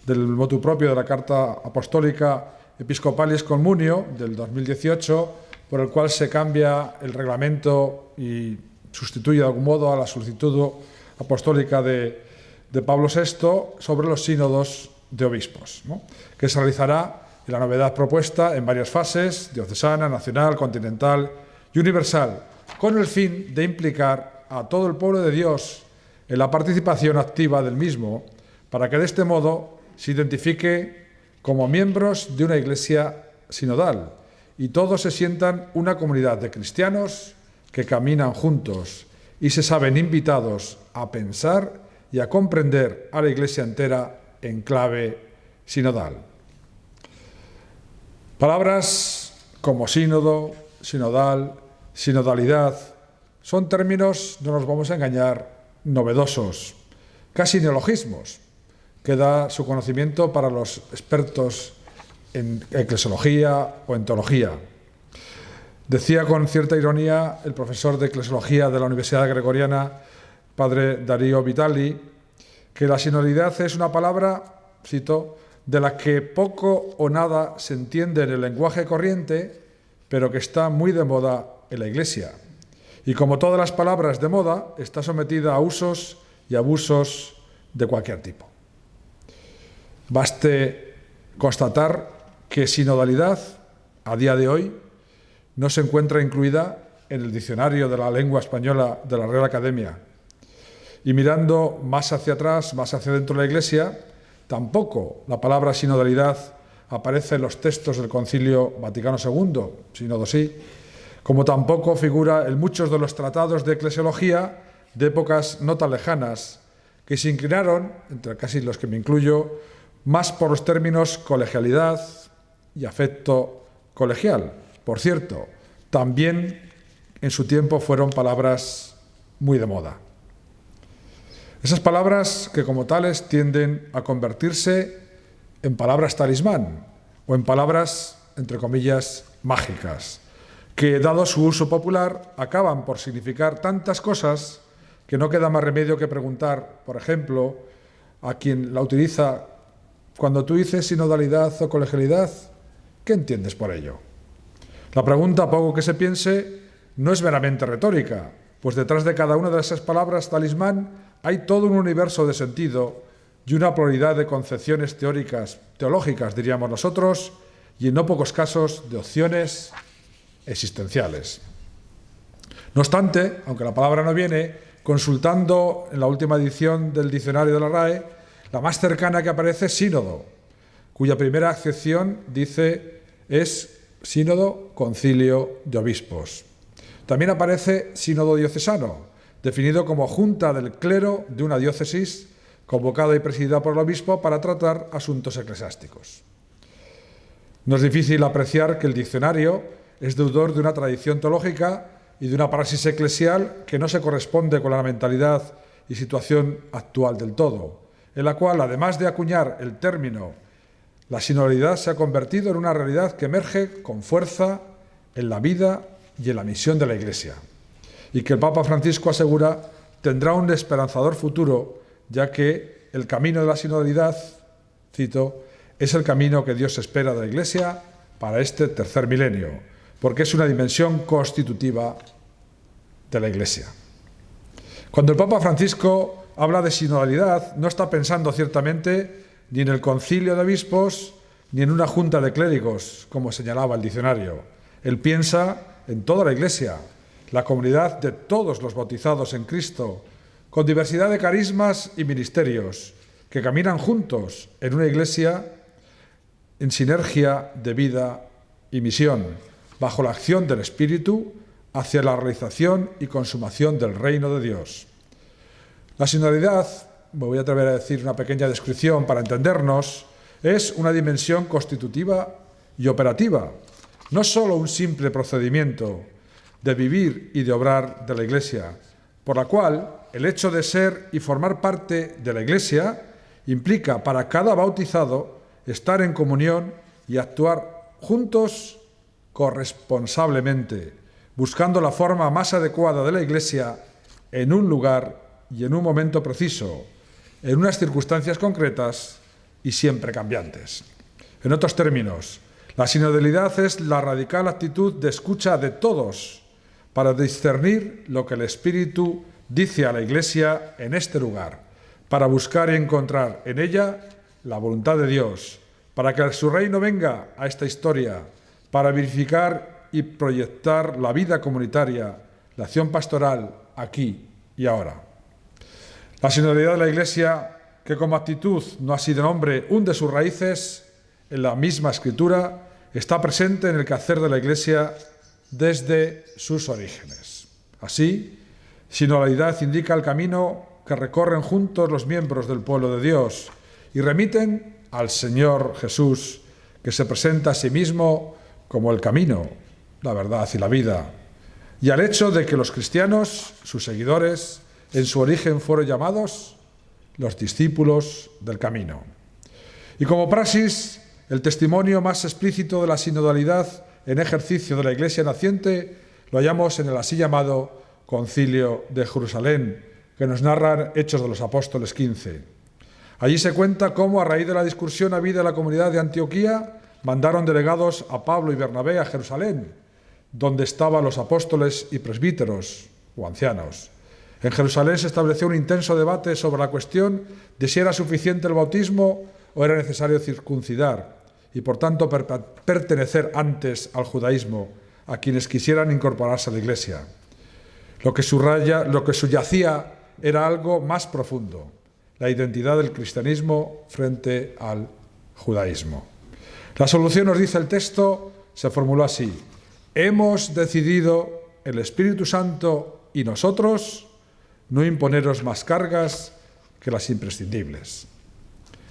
del motu propio de la Carta Apostólica Episcopalis Communio del 2018, por el cual se cambia el reglamento y sustituye de algún modo a la solicitud apostólica de Pablo VI sobre los sínodos de obispos, ¿no?, que se realizará en la novedad propuesta en varias fases: diocesana, nacional, continental y universal, con el fin de implicar a todo el pueblo de Dios en la participación activa del mismo, para que de este modo se identifique como miembros de una iglesia sinodal y todos se sientan una comunidad de cristianos que caminan juntos y se saben invitados a pensar y a comprender a la iglesia entera en clave sinodal. Palabras como sínodo, sinodal, sinodalidad son términos, no nos vamos a engañar, novedosos, casi neologismos, que da su conocimiento para los expertos en eclesiología o en teología. Decía con cierta ironía el profesor de eclesiología de la Universidad Gregoriana, padre Darío Vitali, que la sinodalidad es una palabra, cito, de la que poco o nada se entiende en el lenguaje corriente, pero que está muy de moda en la Iglesia. Y como todas las palabras de moda, está sometida a usos y abusos de cualquier tipo. Baste constatar que sinodalidad, a día de hoy, no se encuentra incluida en el diccionario de la lengua española de la Real Academia. Y mirando más hacia atrás, más hacia dentro de la Iglesia, tampoco la palabra sinodalidad aparece en los textos del Concilio Vaticano II, sínodo sí, como tampoco figura en muchos de los tratados de eclesiología de épocas no tan lejanas, que se inclinaron, entre casi los que me incluyo, más por los términos colegialidad y afecto colegial. Por cierto, también en su tiempo fueron palabras muy de moda. Esas palabras que como tales tienden a convertirse en palabras talismán o en palabras, entre comillas, mágicas, que dado su uso popular acaban por significar tantas cosas que no queda más remedio que preguntar, por ejemplo, a quien la utiliza: cuando tú dices sinodalidad o colegialidad, ¿qué entiendes por ello? La pregunta, a poco que se piense, no es meramente retórica, pues detrás de cada una de esas palabras talismán hay todo un universo de sentido y una pluralidad de concepciones teológicas, diríamos nosotros, y en no pocos casos de opciones existenciales. No obstante, aunque la palabra no viene, consultando en la última edición del diccionario de la RAE, la más cercana que aparece es sínodo, cuya primera acepción dice es sínodo, concilio de obispos. También aparece sínodo diocesano, definido como junta del clero de una diócesis convocada y presidida por el obispo para tratar asuntos eclesiásticos. No es difícil apreciar que el diccionario es deudor de una tradición teológica y de una praxis eclesial que no se corresponde con la mentalidad y situación actual del todo, en la cual, además de acuñar el término, la sinodalidad se ha convertido en una realidad que emerge con fuerza en la vida y en la misión de la Iglesia, y que el Papa Francisco asegura tendrá un esperanzador futuro, ya que el camino de la sinodalidad, cito, es el camino que Dios espera de la Iglesia para este tercer milenio, porque es una dimensión constitutiva de la Iglesia. Cuando el Papa Francisco habla de sinodalidad, no está pensando ciertamente ni en el concilio de obispos ni en una junta de clérigos, como señalaba el diccionario. Él piensa en toda la Iglesia, la comunidad de todos los bautizados en Cristo, con diversidad de carismas y ministerios, que caminan juntos en una Iglesia en sinergia de vida y misión, bajo la acción del Espíritu, hacia la realización y consumación del reino de Dios. La sinodalidad, me voy a atrever a decir una pequeña descripción para entendernos, es una dimensión constitutiva y operativa, no solo un simple procedimiento de vivir y de obrar de la Iglesia, por la cual el hecho de ser y formar parte de la Iglesia implica para cada bautizado estar en comunión y actuar juntos corresponsablemente, buscando la forma más adecuada de la Iglesia en un lugar y en un momento preciso, en unas circunstancias concretas y siempre cambiantes. En otros términos, la sinodalidad es la radical actitud de escucha de todos para discernir lo que el Espíritu dice a la Iglesia en este lugar, para buscar y encontrar en ella la voluntad de Dios, para que su reino venga a esta historia, para verificar y proyectar la vida comunitaria, la acción pastoral aquí y ahora. La sinodalidad de la Iglesia, que como actitud no ha sido nombre, hunde sus raíces en la misma Escritura, está presente en el quehacer de la Iglesia desde sus orígenes. Así, sinodalidad indica el camino que recorren juntos los miembros del pueblo de Dios y remiten al Señor Jesús, que se presenta a sí mismo como el camino, la verdad y la vida, y al hecho de que los cristianos, sus seguidores, en su origen fueron llamados los discípulos del camino. Y como praxis, el testimonio más explícito de la sinodalidad en ejercicio de la Iglesia naciente lo hallamos en el así llamado Concilio de Jerusalén, que nos narran Hechos de los Apóstoles 15. Allí se cuenta cómo, a raíz de la discusión habida en la comunidad de Antioquía, mandaron delegados a Pablo y Bernabé a Jerusalén, donde estaban los apóstoles y presbíteros o ancianos. En Jerusalén se estableció un intenso debate sobre la cuestión de si era suficiente el bautismo o era necesario circuncidar y, por tanto, pertenecer antes al judaísmo a quienes quisieran incorporarse a la Iglesia. Lo que subyacía era algo más profundo, la identidad del cristianismo frente al judaísmo. La solución, nos dice el texto, se formuló así: hemos decidido, el Espíritu Santo y nosotros, no imponeros más cargas que las imprescindibles.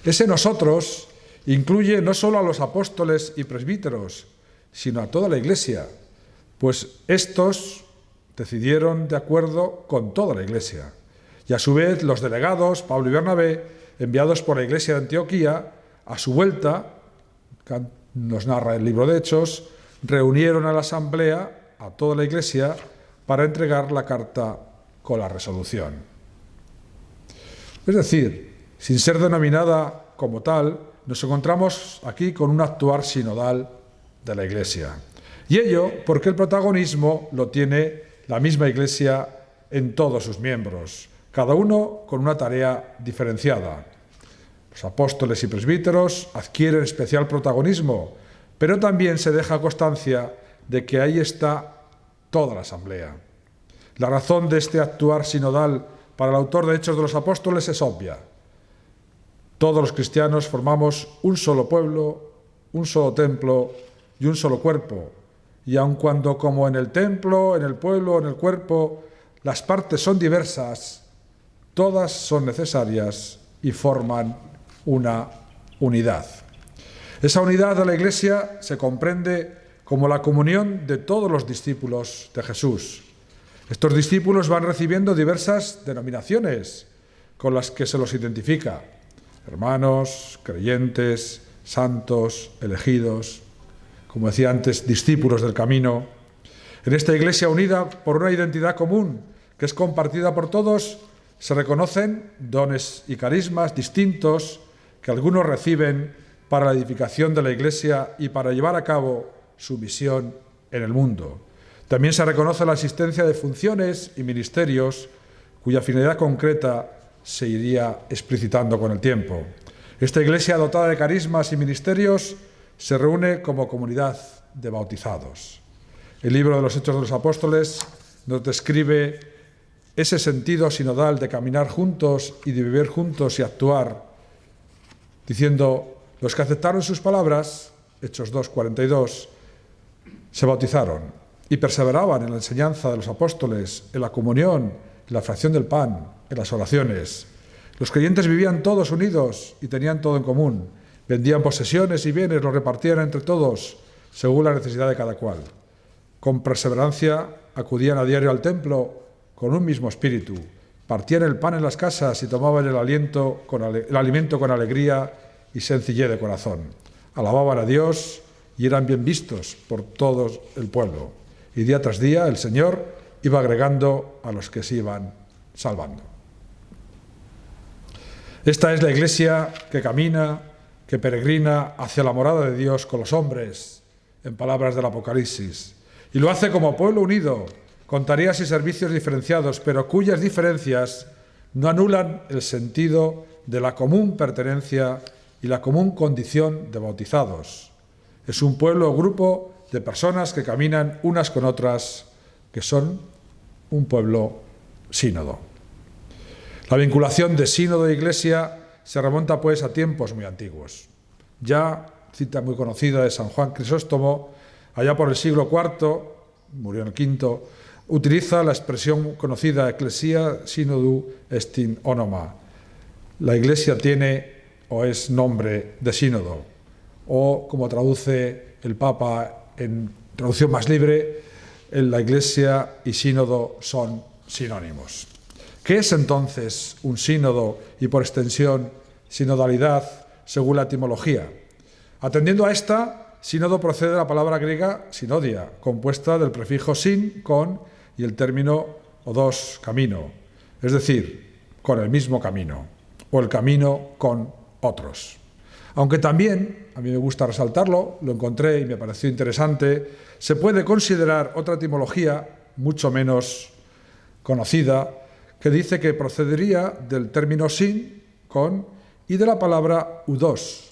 Ese nosotros incluye no solo a los apóstoles y presbíteros, sino a toda la Iglesia, pues estos decidieron de acuerdo con toda la Iglesia. Y a su vez los delegados, Pablo y Bernabé, enviados por la Iglesia de Antioquía, a su vuelta, nos narra el libro de Hechos, reunieron a la asamblea, a toda la Iglesia, para entregar la carta con la resolución. Es decir, sin ser denominada como tal, nos encontramos aquí con un actuar sinodal de la Iglesia. Y ello porque el protagonismo lo tiene la misma Iglesia en todos sus miembros, cada uno con una tarea diferenciada. Los apóstoles y presbíteros adquieren especial protagonismo, pero también se deja constancia de que ahí está toda la asamblea. La razón de este actuar sinodal para el autor de Hechos de los Apóstoles es obvia. Todos los cristianos formamos un solo pueblo, un solo templo y un solo cuerpo. Y aun cuando, como en el templo, en el pueblo, en el cuerpo, las partes son diversas, todas son necesarias y forman una unidad. Esa unidad de la Iglesia se comprende como la comunión de todos los discípulos de Jesús. Estos discípulos van recibiendo diversas denominaciones con las que se los identifica: hermanos, creyentes, santos, elegidos, como decía antes, discípulos del camino. En esta Iglesia unida por una identidad común que es compartida por todos, se reconocen dones y carismas distintos que algunos reciben para la edificación de la Iglesia y para llevar a cabo su misión en el mundo. También se reconoce la existencia de funciones y ministerios cuya finalidad concreta se iría explicitando con el tiempo. Esta Iglesia, dotada de carismas y ministerios, se reúne como comunidad de bautizados. El libro de los Hechos de los Apóstoles nos describe ese sentido sinodal de caminar juntos y de vivir juntos y actuar, diciendo: los que aceptaron sus palabras, Hechos 2:42, se bautizaron y perseveraban en la enseñanza de los apóstoles, en la comunión, en la fracción del pan, en las oraciones. Los creyentes vivían todos unidos y tenían todo en común. Vendían posesiones y bienes, los repartían entre todos, según la necesidad de cada cual. Con perseverancia acudían a diario al templo con un mismo espíritu. Partían el pan en las casas y tomaban el alimento con alegría y sencillez de corazón. Alababan a Dios y eran bien vistos por todo el pueblo. Y día tras día el Señor iba agregando a los que se iban salvando. Esta es la Iglesia que camina, que peregrina hacia la morada de Dios con los hombres, en palabras del Apocalipsis. Y lo hace como pueblo unido, con tareas y servicios diferenciados, pero cuyas diferencias no anulan el sentido de la común pertenencia y la común condición de bautizados. Es un pueblo o grupo de personas que caminan unas con otras, que son un pueblo sínodo. La vinculación de sínodo e iglesia se remonta pues a tiempos muy antiguos. Ya, cita muy conocida de San Juan Crisóstomo, allá por el siglo IV, murió en el V, utiliza la expresión conocida Ecclesia Synodu est in onoma. La iglesia tiene o es nombre de sínodo, o como traduce el Papa en traducción más libre, la iglesia y sínodo son sinónimos. ¿Qué es entonces un sínodo y por extensión sinodalidad según la etimología? Atendiendo a esta, sínodo procede de la palabra griega sinodia, compuesta del prefijo sin, con, y el término odos, camino, es decir, con el mismo camino, o el camino con otros. Aunque también, a mí me gusta resaltarlo, lo encontré y me pareció interesante, se puede considerar otra etimología mucho menos conocida, que dice que procedería del término sin, con, y de la palabra udos,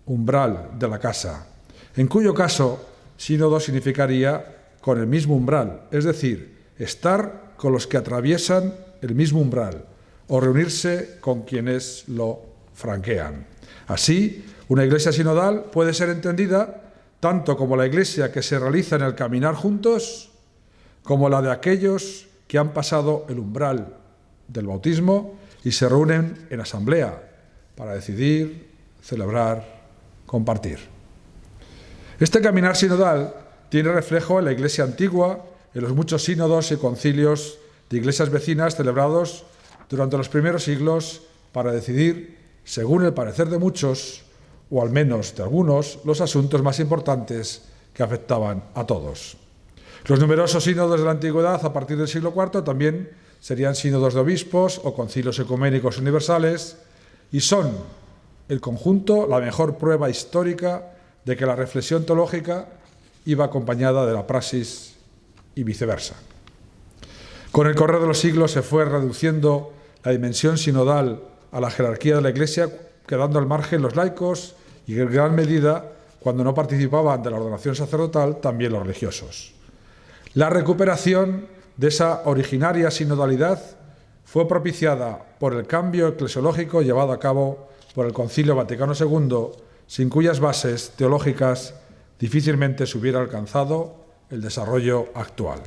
umbral de la casa, en cuyo caso sínodo significaría con el mismo umbral, es decir, estar con los que atraviesan el mismo umbral o reunirse con quienes lo franquean. Así, una iglesia sinodal puede ser entendida tanto como la iglesia que se realiza en el caminar juntos, como la de aquellos que han pasado el umbral del bautismo y se reúnen en asamblea para decidir, celebrar, compartir. Este caminar sinodal tiene reflejo en la Iglesia antigua, en los muchos sínodos y concilios de iglesias vecinas celebrados durante los primeros siglos para decidir, según el parecer de muchos, o al menos de algunos, los asuntos más importantes que afectaban a todos. Los numerosos sínodos de la antigüedad a partir del siglo IV también serían sínodos de obispos o concilios ecuménicos universales y son el conjunto la mejor prueba histórica de que la reflexión teológica iba acompañada de la praxis y viceversa. Con el correr de los siglos se fue reduciendo la dimensión sinodal a la jerarquía de la Iglesia, quedando al margen los laicos y en gran medida, cuando no participaban de la ordenación sacerdotal, también los religiosos. La recuperación de esa originaria sinodalidad fue propiciada por el cambio eclesiológico llevado a cabo por el Concilio Vaticano II, sin cuyas bases teológicas difícilmente se hubiera alcanzado el desarrollo actual.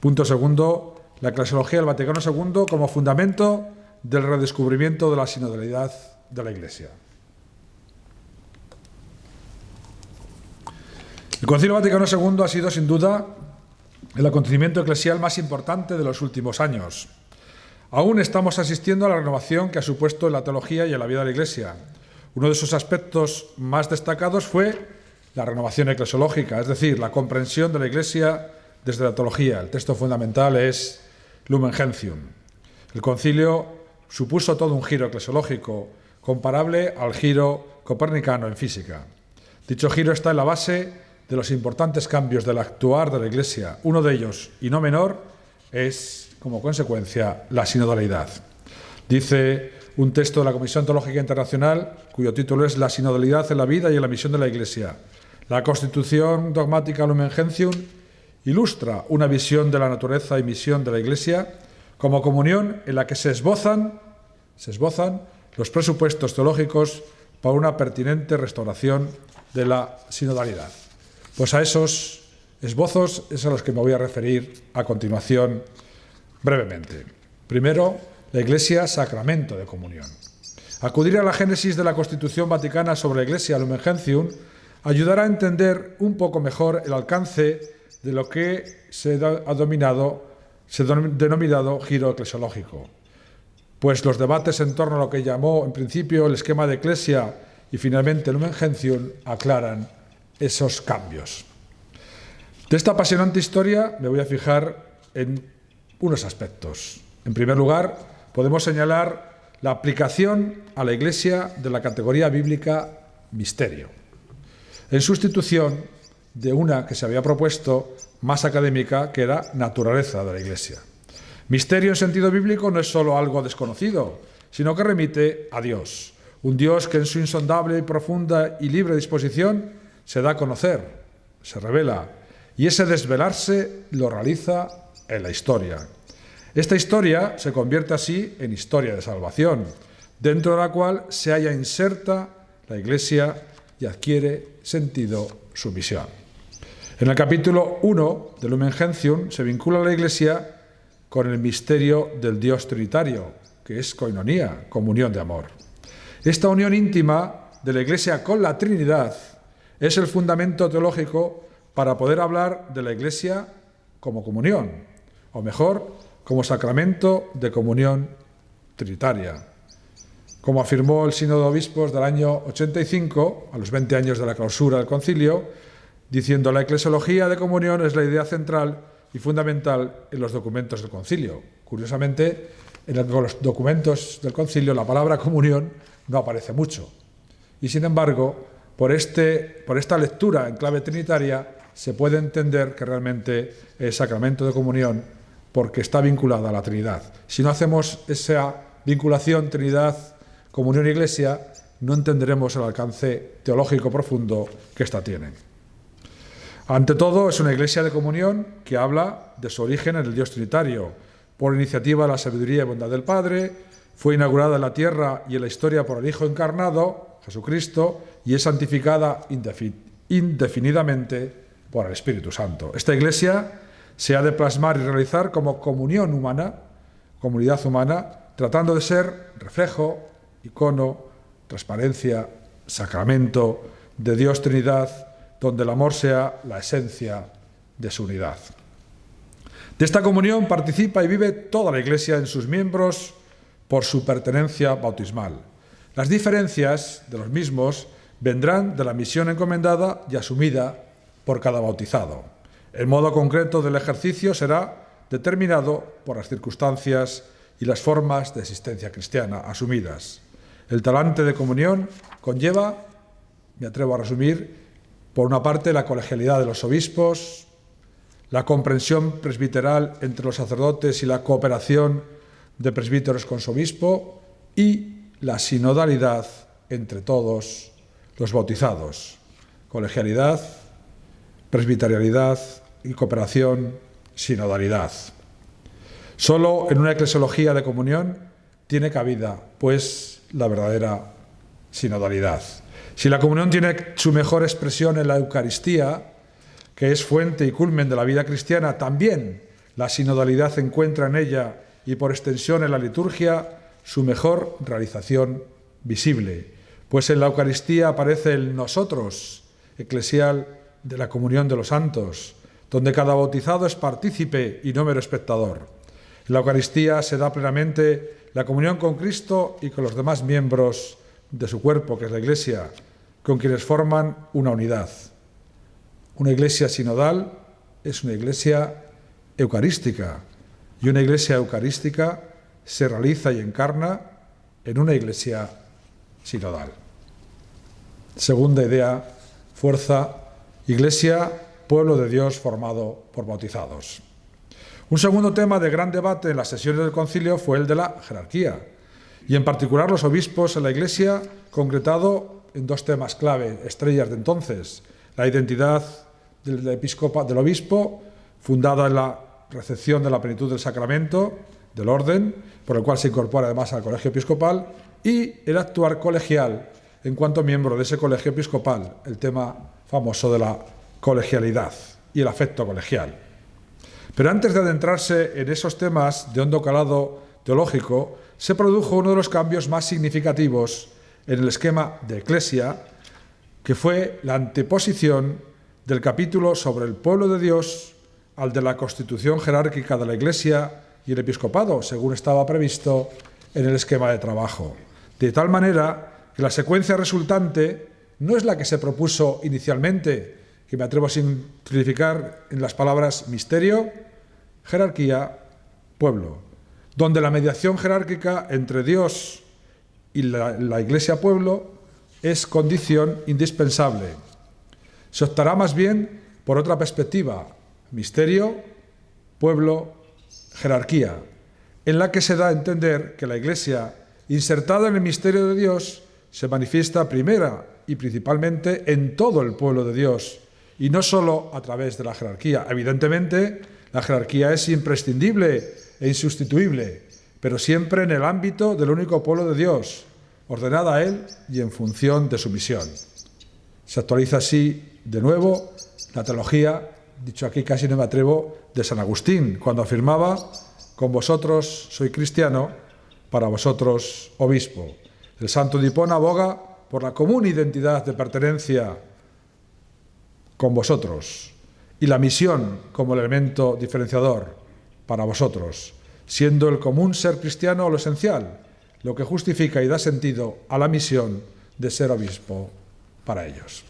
Punto segundo, la eclesiología del Vaticano II como fundamento del redescubrimiento de la sinodalidad de la Iglesia. El Concilio Vaticano II ha sido, sin duda, el acontecimiento eclesial más importante de los últimos años. Aún estamos asistiendo a la renovación que ha supuesto en la teología y en la vida de la Iglesia. Uno de sus aspectos más destacados fue la renovación eclesiológica, es decir, la comprensión de la Iglesia desde la teología. El texto fundamental es Lumen Gentium. El concilio supuso todo un giro eclesiológico comparable al giro copernicano en física. Dicho giro está en la base de los importantes cambios del actuar de la Iglesia. Uno de ellos, y no menor, es, como consecuencia, la sinodalidad. Dice un texto de la Comisión Teológica Internacional, cuyo título es La sinodalidad en la vida y en la misión de la Iglesia. La Constitución dogmática Lumen Gentium ilustra una visión de la naturaleza y misión de la Iglesia como comunión en la que se esbozan los presupuestos teológicos para una pertinente restauración de la sinodalidad. Pues a esos esbozos es a los que me voy a referir a continuación brevemente. Primero, la Iglesia, sacramento de comunión. Acudir a la génesis de la Constitución Vaticana sobre la Iglesia Lumen Gentium ayudará a entender un poco mejor el alcance de lo que se ha denominado giro eclesiológico. Pues los debates en torno a lo que llamó en principio el esquema de Iglesia y finalmente Lumen Gentium aclaran esos cambios. De esta apasionante historia me voy a fijar en unos aspectos. En primer lugar, podemos señalar la aplicación a la Iglesia de la categoría bíblica misterio, en sustitución de una que se había propuesto más académica, que era naturaleza de la Iglesia. Misterio en sentido bíblico no es solo algo desconocido, sino que remite a Dios, un Dios que en su insondable y profunda y libre disposición se da a conocer, se revela, y ese desvelarse lo realiza en la historia. Esta historia se convierte así en historia de salvación, dentro de la cual se halla inserta la Iglesia y adquiere sentido su misión. En el capítulo 1 de Lumen Gentium se vincula la Iglesia con el misterio del Dios Trinitario, que es koinonía, comunión de amor. Esta unión íntima de la Iglesia con la Trinidad es el fundamento teológico para poder hablar de la Iglesia como comunión, o mejor, como sacramento de comunión trinitaria. Como afirmó el Sínodo de Obispos del año 85, a los 20 años de la clausura del concilio, diciendo: la eclesiología de comunión es la idea central y fundamental en los documentos del concilio. Curiosamente, en los documentos del concilio la palabra comunión no aparece mucho. Y sin embargo, por esta lectura en clave trinitaria se puede entender que realmente es sacramento de comunión porque está vinculada a la Trinidad. Si no hacemos esa vinculación Trinidad, comunión e Iglesia, no entenderemos el alcance teológico profundo que ésta tiene. Ante todo, es una Iglesia de comunión que habla de su origen en el Dios Trinitario, por iniciativa de la sabiduría y bondad del Padre, fue inaugurada en la tierra y en la historia por el Hijo encarnado, Jesucristo, y es santificada indefinidamente por el Espíritu Santo. Esta Iglesia se ha de plasmar y realizar como comunión humana, comunidad humana, tratando de ser reflejo, icono, transparencia, sacramento de Dios Trinidad, donde el amor sea la esencia de su unidad. De esta comunión participa y vive toda la Iglesia en sus miembros por su pertenencia bautismal. Las diferencias de los mismos vendrán de la misión encomendada y asumida por cada bautizado. El modo concreto del ejercicio será determinado por las circunstancias y las formas de existencia cristiana asumidas. El talante de comunión conlleva, me atrevo a resumir, por una parte la colegialidad de los obispos, la comprensión presbiteral entre los sacerdotes y la cooperación de presbíteros con su obispo y la sinodalidad entre todos los bautizados. Colegialidad, presbiterialidad y cooperación, sinodalidad. Solo en una eclesiología de comunión tiene cabida, pues, la verdadera sinodalidad. Si la comunión tiene su mejor expresión en la Eucaristía, que es fuente y culmen de la vida cristiana, también la sinodalidad encuentra en ella y por extensión en la liturgia su mejor realización visible, pues en la Eucaristía aparece el nosotros eclesial de la comunión de los santos, donde cada bautizado es partícipe y no mero espectador. En la Eucaristía se da plenamente la comunión con Cristo y con los demás miembros de su cuerpo, que es la Iglesia, con quienes forman una unidad. Una Iglesia sinodal es una Iglesia eucarística, y una Iglesia eucarística se realiza y encarna en una Iglesia sinodal. Segunda idea, fuerza, Iglesia, pueblo de Dios formado por bautizados. Un segundo tema de gran debate en las sesiones del concilio fue el de la jerarquía, y en particular los obispos en la Iglesia, concretado en dos temas clave, estrellas de entonces: la identidad del obispo, fundada en la recepción de la plenitud del sacramento, del orden, por el cual se incorpora además al colegio episcopal, y el actuar colegial en cuanto miembro de ese colegio episcopal, el tema famoso de la colegialidad y el afecto colegial. Pero antes de adentrarse en esos temas de hondo calado teológico, se produjo uno de los cambios más significativos en el esquema de Eclesia, que fue la anteposición del capítulo sobre el pueblo de Dios al de la constitución jerárquica de la Iglesia y el episcopado, según estaba previsto en el esquema de trabajo. De tal manera que la secuencia resultante no es la que se propuso inicialmente, que me atrevo a simplificar en las palabras misterio, jerarquía, pueblo, donde la mediación jerárquica entre Dios y la Iglesia pueblo es condición indispensable. Se optará más bien por otra perspectiva, misterio, pueblo, jerarquía, en la que se da a entender que la Iglesia, insertada en el misterio de Dios, se manifiesta primera y principalmente en todo el pueblo de Dios, y no solo a través de la jerarquía. Evidentemente, la jerarquía es imprescindible e insustituible, pero siempre en el ámbito del único pueblo de Dios, ordenada a Él y en función de su misión. Se actualiza así, de nuevo, la teología, dicho aquí casi no me atrevo, de San Agustín, cuando afirmaba: con vosotros soy cristiano, para vosotros obispo. El santo de Hipona aboga por la común identidad de pertenencia con vosotros y la misión como el elemento diferenciador para vosotros, siendo el común ser cristiano lo esencial, lo que justifica y da sentido a la misión de ser obispo para ellos.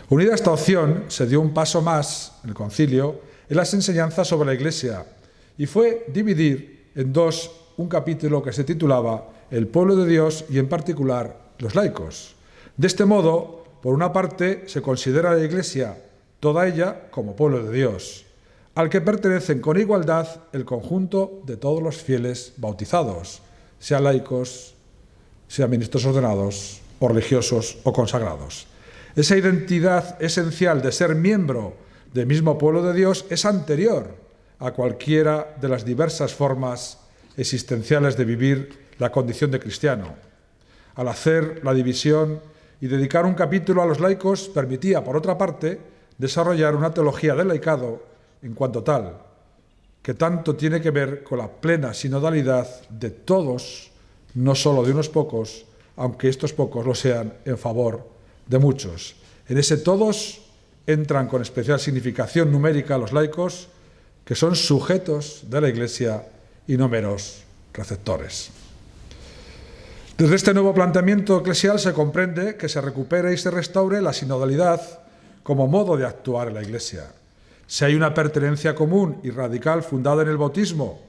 Unida a esta opción, se dio un paso más en el concilio en las enseñanzas sobre la Iglesia y fue dividir en dos un capítulo que se titulaba El pueblo de Dios y en particular los laicos. De este modo, por una parte, se considera a la Iglesia toda ella como pueblo de Dios, al que pertenecen con igualdad el conjunto de todos los fieles bautizados, sean laicos, sean ministros ordenados o religiosos o consagrados. Esa identidad esencial de ser miembro del mismo pueblo de Dios es anterior a cualquiera de las diversas formas existenciales de vivir la condición de cristiano. Al hacer la división y dedicar un capítulo a los laicos, permitía, por otra parte, desarrollar una teología del laicado en cuanto tal, que tanto tiene que ver con la plena sinodalidad de todos, no solo de unos pocos, aunque estos pocos lo sean en favor de muchos. En ese todos entran con especial significación numérica los laicos, que son sujetos de la Iglesia y no meros receptores. Desde este nuevo planteamiento eclesial se comprende que se recupere y se restaure la sinodalidad como modo de actuar en la Iglesia. Si hay una pertenencia común y radical fundada en el bautismo,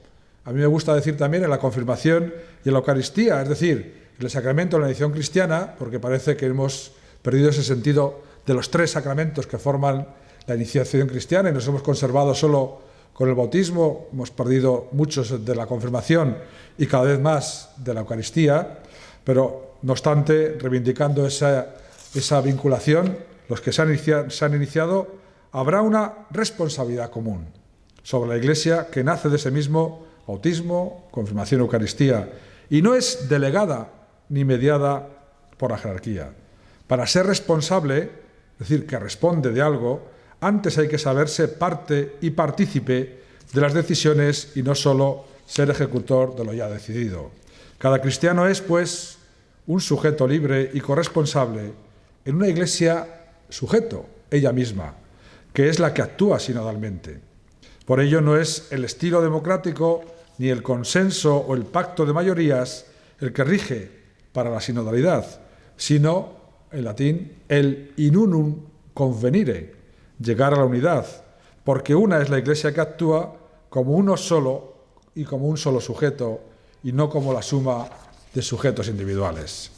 a mí me gusta decir también en la confirmación y en la Eucaristía, es decir, en el sacramento de la iniciación cristiana, porque parece que hemos perdido ese sentido de los tres sacramentos que forman la iniciación cristiana y nos hemos conservado solo con el bautismo, hemos perdido muchos de la confirmación y cada vez más de la Eucaristía, pero no obstante, reivindicando esa vinculación, los que se han iniciado, habrá una responsabilidad común sobre la Iglesia que nace de ese mismo bautismo, confirmación, Eucaristía, y no es delegada ni mediada por la jerarquía. Para ser responsable, es decir, que responde de algo, antes hay que saberse parte y partícipe de las decisiones y no solo ser ejecutor de lo ya decidido. Cada cristiano es, pues, un sujeto libre y corresponsable en una Iglesia sujeto, ella misma, que es la que actúa sinodalmente. Por ello no es el estilo democrático ni el consenso o el pacto de mayorías el que rige para la sinodalidad, sino, en latín, el in unum convenire, llegar a la unidad, porque una es la Iglesia que actúa como uno solo y como un solo sujeto y no como la suma de sujetos individuales.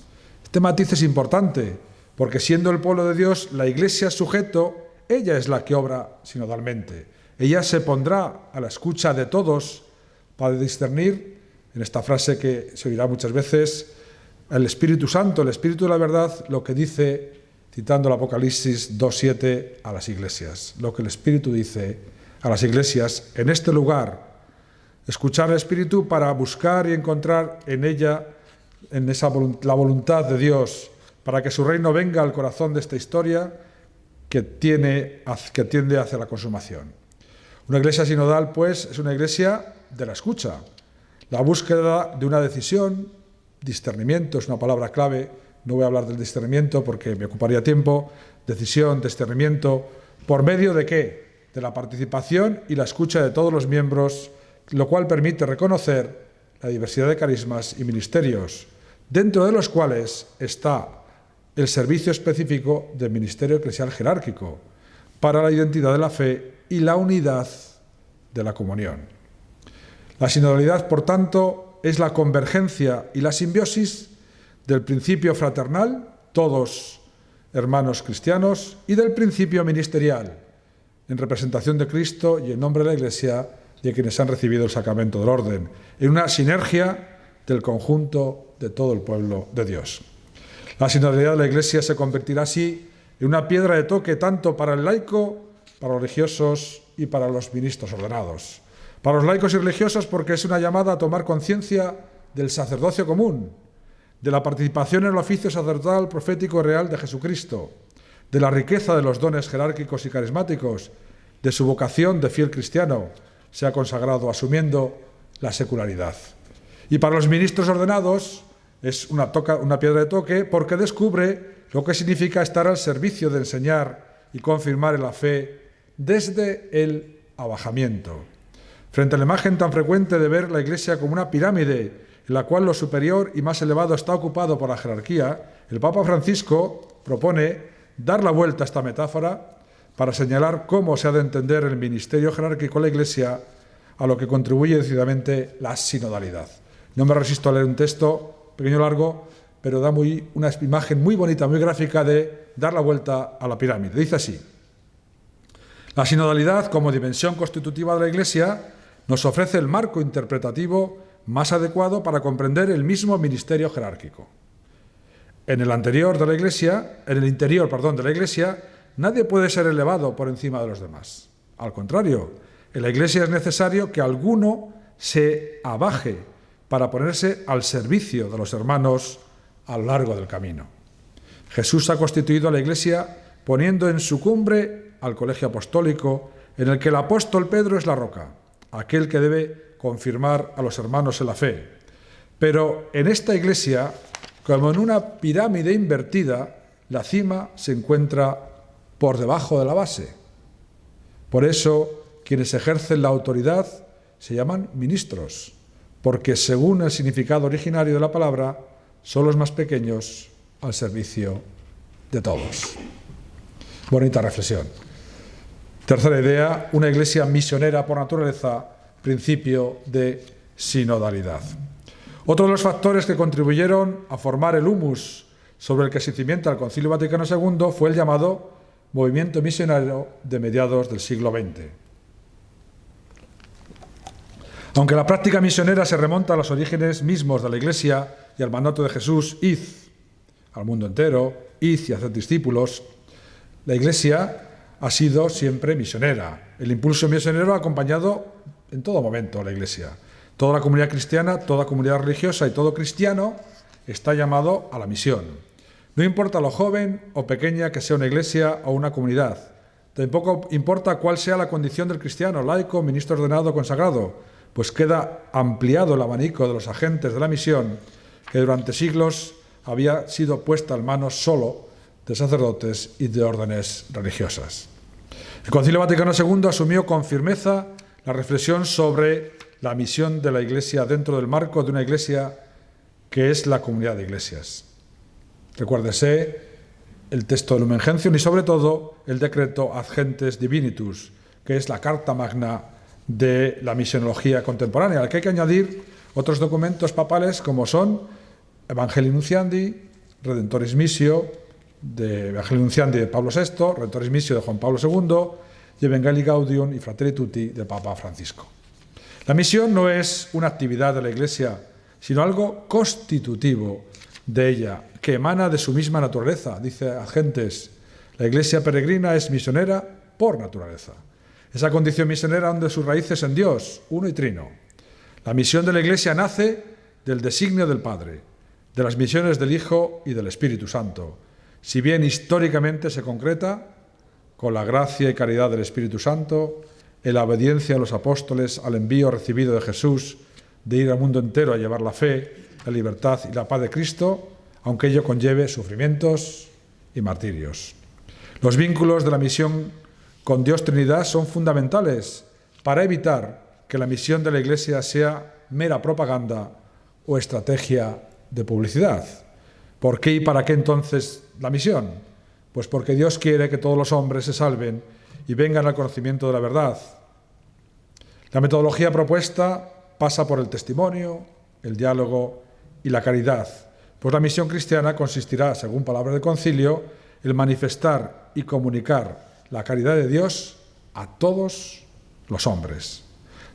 Este matiz es importante porque siendo el pueblo de Dios la Iglesia sujeto, ella es la que obra sinodalmente. Ella se pondrá a la escucha de todos para discernir, en esta frase que se oirá muchas veces, el Espíritu Santo, el Espíritu de la verdad, lo que dice, citando el Apocalipsis 2:7, a las iglesias. Lo que el Espíritu dice a las iglesias en este lugar. Escuchar al Espíritu para buscar y encontrar en ella la voluntad de Dios, para que su reino venga al corazón de esta historia que tiende hacia la consumación. Una iglesia sinodal, pues, es una iglesia de la escucha, la búsqueda de una decisión. Discernimiento es una palabra clave, no voy a hablar del discernimiento porque me ocuparía tiempo. Decisión, discernimiento, ¿por medio de qué? De la participación y la escucha de todos los miembros, lo cual permite reconocer la diversidad de carismas y ministerios, dentro de los cuales está el servicio específico del ministerio eclesial jerárquico para la identidad de la fe y la unidad de la comunión. La sinodalidad, por tanto, es la convergencia y la simbiosis del principio fraternal, todos hermanos cristianos, y del principio ministerial, en representación de Cristo y en nombre de la Iglesia y de quienes han recibido el sacramento del orden, en una sinergia del conjunto de todo el pueblo de Dios. La sinodalidad de la Iglesia se convertirá así en una piedra de toque tanto para el laico, para los religiosos y para los ministros ordenados. Para los laicos y religiosos porque es una llamada a tomar conciencia del sacerdocio común, de la participación en el oficio sacerdotal, profético y real de Jesucristo, de la riqueza de los dones jerárquicos y carismáticos, de su vocación de fiel cristiano, se ha consagrado asumiendo la secularidad. Y para los ministros ordenados es una piedra de toque porque descubre lo que significa estar al servicio de enseñar y confirmar en la fe desde el abajamiento. Frente a la imagen tan frecuente de ver la Iglesia como una pirámide en la cual lo superior y más elevado está ocupado por la jerarquía, el Papa Francisco propone dar la vuelta a esta metáfora para señalar cómo se ha de entender el ministerio jerárquico de la Iglesia, a lo que contribuye decididamente la sinodalidad. No me resisto a leer un texto pequeño o largo, pero da una imagen muy bonita, muy gráfica de dar la vuelta a la pirámide. Dice así: la sinodalidad, como dimensión constitutiva de la Iglesia, nos ofrece el marco interpretativo más adecuado para comprender el mismo ministerio jerárquico. En el interior de la Iglesia, nadie puede ser elevado por encima de los demás. Al contrario, en la Iglesia es necesario que alguno se abaje para ponerse al servicio de los hermanos a lo largo del camino. Jesús ha constituido a la Iglesia poniendo en su cumbre al colegio apostólico, en el que el apóstol Pedro es la roca, aquel que debe confirmar a los hermanos en la fe. Pero en esta Iglesia, como en una pirámide invertida, la cima se encuentra por debajo de la base. Por eso, quienes ejercen la autoridad se llaman ministros, porque según el significado originario de la palabra, son los más pequeños al servicio de todos. Bonita reflexión. Tercera idea, una Iglesia misionera por naturaleza, principio de sinodalidad. Otro de los factores que contribuyeron a formar el humus sobre el que se cimienta el Concilio Vaticano II fue el llamado movimiento misionero de mediados del siglo XX. Aunque la práctica misionera se remonta a los orígenes mismos de la Iglesia y al mandato de Jesús, id al mundo entero, id y haced discípulos, la Iglesia ha sido siempre misionera. El impulso misionero ha acompañado en todo momento a la Iglesia. Toda la comunidad cristiana, toda comunidad religiosa y todo cristiano está llamado a la misión. No importa lo joven o pequeña que sea una iglesia o una comunidad. Tampoco importa cuál sea la condición del cristiano, laico, ministro ordenado o consagrado, pues queda ampliado el abanico de los agentes de la misión que durante siglos había sido puesta en manos solo de sacerdotes y de órdenes religiosas. El Concilio Vaticano II asumió con firmeza la reflexión sobre la misión de la Iglesia dentro del marco de una Iglesia que es la comunidad de iglesias. Recuérdese el texto de Lumen Gentium y sobre todo el decreto Ad Gentes Divinitus, que es la carta magna de la misionología contemporánea, al que hay que añadir otros documentos papales como son Evangelii Nunciandi, Redentoris Missio de Evangelii Nunciandi de Pablo VI, Redentoris Missio de Juan Pablo II y Evangelii Gaudium y Fratelli Tutti del Papa Francisco. La misión no es una actividad de la Iglesia, sino algo constitutivo de ella, que emana de su misma naturaleza. Dice Ad Gentes, la Iglesia peregrina es misionera por naturaleza. Esa condición misionera hunde sus raíces en Dios, uno y trino. La misión de la Iglesia nace del designio del Padre, de las misiones del Hijo y del Espíritu Santo. Si bien históricamente se concreta con la gracia y caridad del Espíritu Santo, en la obediencia a los apóstoles al envío recibido de Jesús de ir al mundo entero a llevar la fe, la libertad y la paz de Cristo, aunque ello conlleve sufrimientos y martirios. Los vínculos de la misión con Dios Trinidad son fundamentales para evitar que la misión de la Iglesia sea mera propaganda o estrategia de publicidad. ¿Por qué y para qué entonces la misión? Pues porque Dios quiere que todos los hombres se salven y vengan al conocimiento de la verdad. La metodología propuesta pasa por el testimonio, el diálogo y la caridad, Pues la misión cristiana consistirá, según palabras del concilio, en manifestar y comunicar la caridad de Dios a todos los hombres.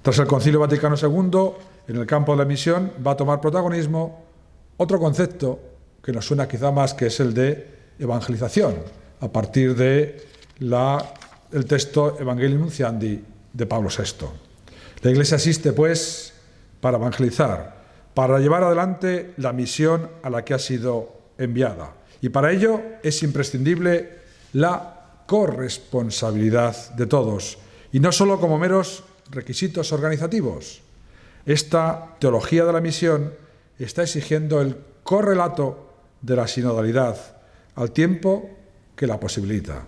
Tras el Concilio Vaticano II, en el campo de la misión va a tomar protagonismo otro concepto que nos suena quizá más, que es el de evangelización, a partir del texto Evangelii Nuntiandi de Pablo VI. La Iglesia existe, pues, para evangelizar, para llevar adelante la misión a la que ha sido enviada. Y para ello es imprescindible la corresponsabilidad de todos, y no solo como meros requisitos organizativos. Esta teología de la misión está exigiendo el correlato de la sinodalidad, al tiempo que la posibilita.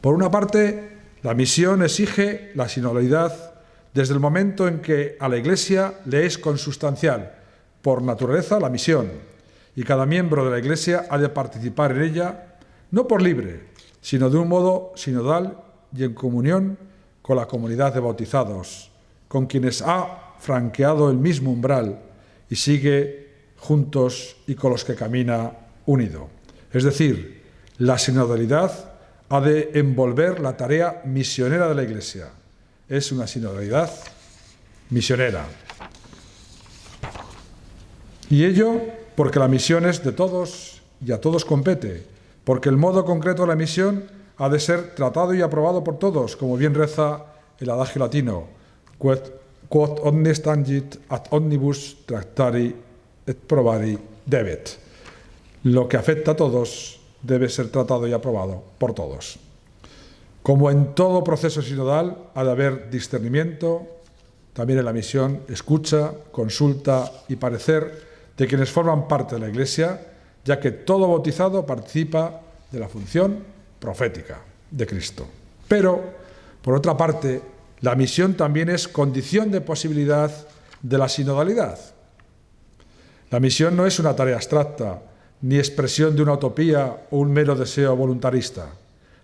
Por una parte, la misión exige la sinodalidad desde el momento en que a la Iglesia le es consustancial, por naturaleza, la misión, y cada miembro de la Iglesia ha de participar en ella, no por libre, sino de un modo sinodal y en comunión con la comunidad de bautizados, con quienes ha franqueado el mismo umbral y sigue juntos y con los que camina unido. Es decir, la sinodalidad ha de envolver la tarea misionera de la Iglesia. Es una sinodalidad misionera. Y ello porque la misión es de todos y a todos compete, porque el modo concreto de la misión ha de ser tratado y aprobado por todos, como bien reza el adagio latino, quod omnes tangit ad omnibus tractari et probari debet. Lo que afecta a todos debe ser tratado y aprobado por todos. Como en todo proceso sinodal, ha de haber discernimiento, también en la misión, escucha, consulta y parecer de quienes forman parte de la Iglesia, ya que todo bautizado participa de la función profética de Cristo. Pero, por otra parte, la misión también es condición de posibilidad de la sinodalidad. La misión no es una tarea abstracta, ni expresión de una utopía o un mero deseo voluntarista.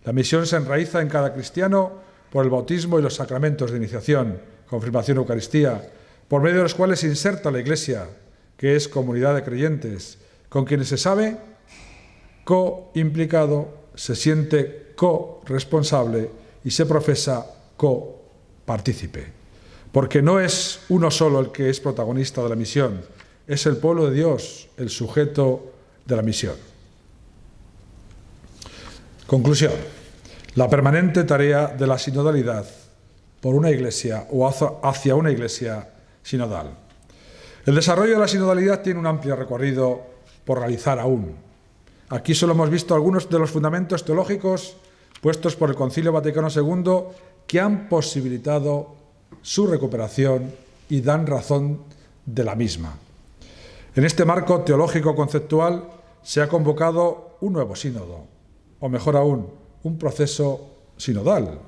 La misión se enraiza en cada cristiano por el bautismo y los sacramentos de iniciación, confirmación, Eucaristía, por medio de los cuales se inserta la Iglesia, que es comunidad de creyentes, con quienes se sabe co-implicado, se siente co-responsable y se profesa co-partícipe. Porque no es uno solo el que es protagonista de la misión, es el pueblo de Dios el sujeto de la misión. Conclusión. La permanente tarea de la sinodalidad por una Iglesia o hacia una Iglesia sinodal. El desarrollo de la sinodalidad tiene un amplio recorrido por realizar aún. Aquí solo hemos visto algunos de los fundamentos teológicos puestos por el Concilio Vaticano II que han posibilitado su recuperación y dan razón de la misma. En este marco teológico conceptual se ha convocado un nuevo sínodo, o mejor aún, un proceso sinodal.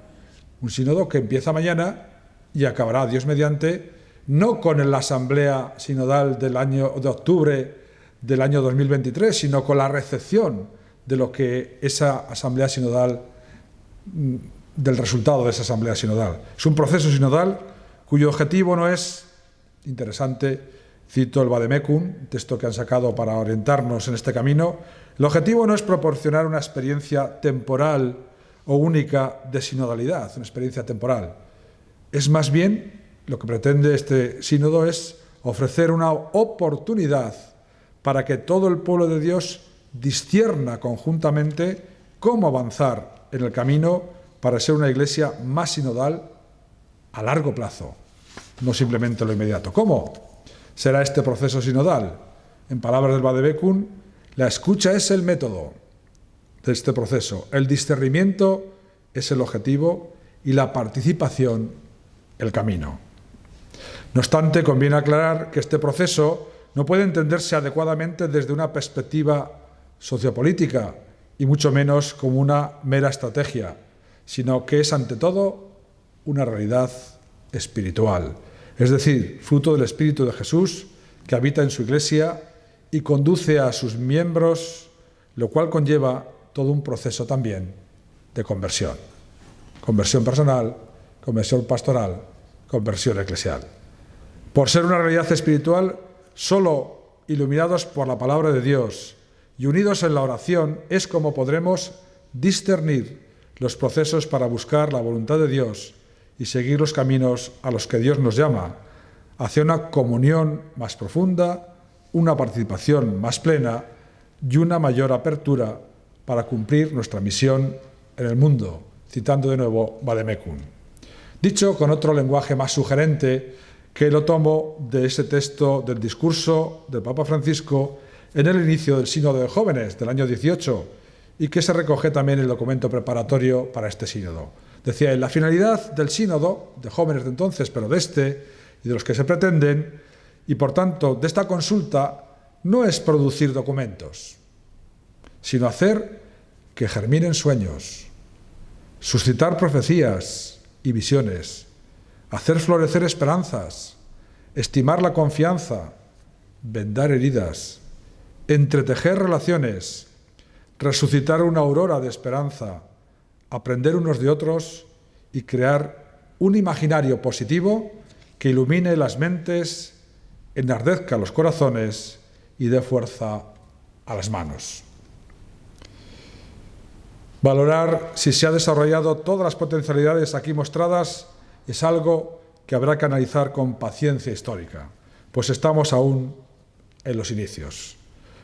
Un sínodo que empieza mañana y acabará, Dios mediante, no con la asamblea sinodal de octubre del año 2023, sino con la recepción de lo que esa asamblea sinodal, del resultado de esa asamblea sinodal. Es un proceso sinodal cuyo objetivo no es, interesante, cito el Vademecum, un texto que han sacado para orientarnos en este camino, el objetivo no es proporcionar una experiencia temporal o única de sinodalidad, una experiencia temporal. Es más bien, lo que pretende este sínodo es ofrecer una oportunidad para que todo el pueblo de Dios discierna conjuntamente cómo avanzar en el camino para ser una Iglesia más sinodal a largo plazo, no simplemente lo inmediato. ¿Cómo será este proceso sinodal? En palabras del Vademecum, la escucha es el método de este proceso, el discernimiento es el objetivo y la participación el camino. No obstante, conviene aclarar que este proceso no puede entenderse adecuadamente desde una perspectiva sociopolítica y mucho menos como una mera estrategia, sino que es ante todo una realidad espiritual, es decir, fruto del Espíritu de Jesús que habita en su Iglesia y conduce a sus miembros, lo cual conlleva todo un proceso también de conversión. Conversión personal, conversión pastoral, conversión eclesial. Por ser una realidad espiritual, solo iluminados por la palabra de Dios y unidos en la oración, es como podremos discernir los procesos para buscar la voluntad de Dios y seguir los caminos a los que Dios nos llama, hacia una comunión más profunda, una participación más plena y una mayor apertura para cumplir nuestra misión en el mundo, citando de nuevo Vademecum. Dicho con otro lenguaje más sugerente, que lo tomo de ese texto del discurso del Papa Francisco en el inicio del Sínodo de Jóvenes del año 18 y que se recoge también en el documento preparatorio para este sínodo. Decía él, la finalidad del Sínodo de Jóvenes de entonces, pero de este y de los que se pretenden, y por tanto de esta consulta, no es producir documentos, sino hacer que germinen sueños, suscitar profecías y visiones, hacer florecer esperanzas, estimar la confianza, vendar heridas, entretejer relaciones, resucitar una aurora de esperanza, aprender unos de otros y crear un imaginario positivo que ilumine las mentes, enardezca los corazones y dé fuerza a las manos. Valorar si se ha desarrollado todas las potencialidades aquí mostradas es algo que habrá que analizar con paciencia histórica, pues estamos aún en los inicios.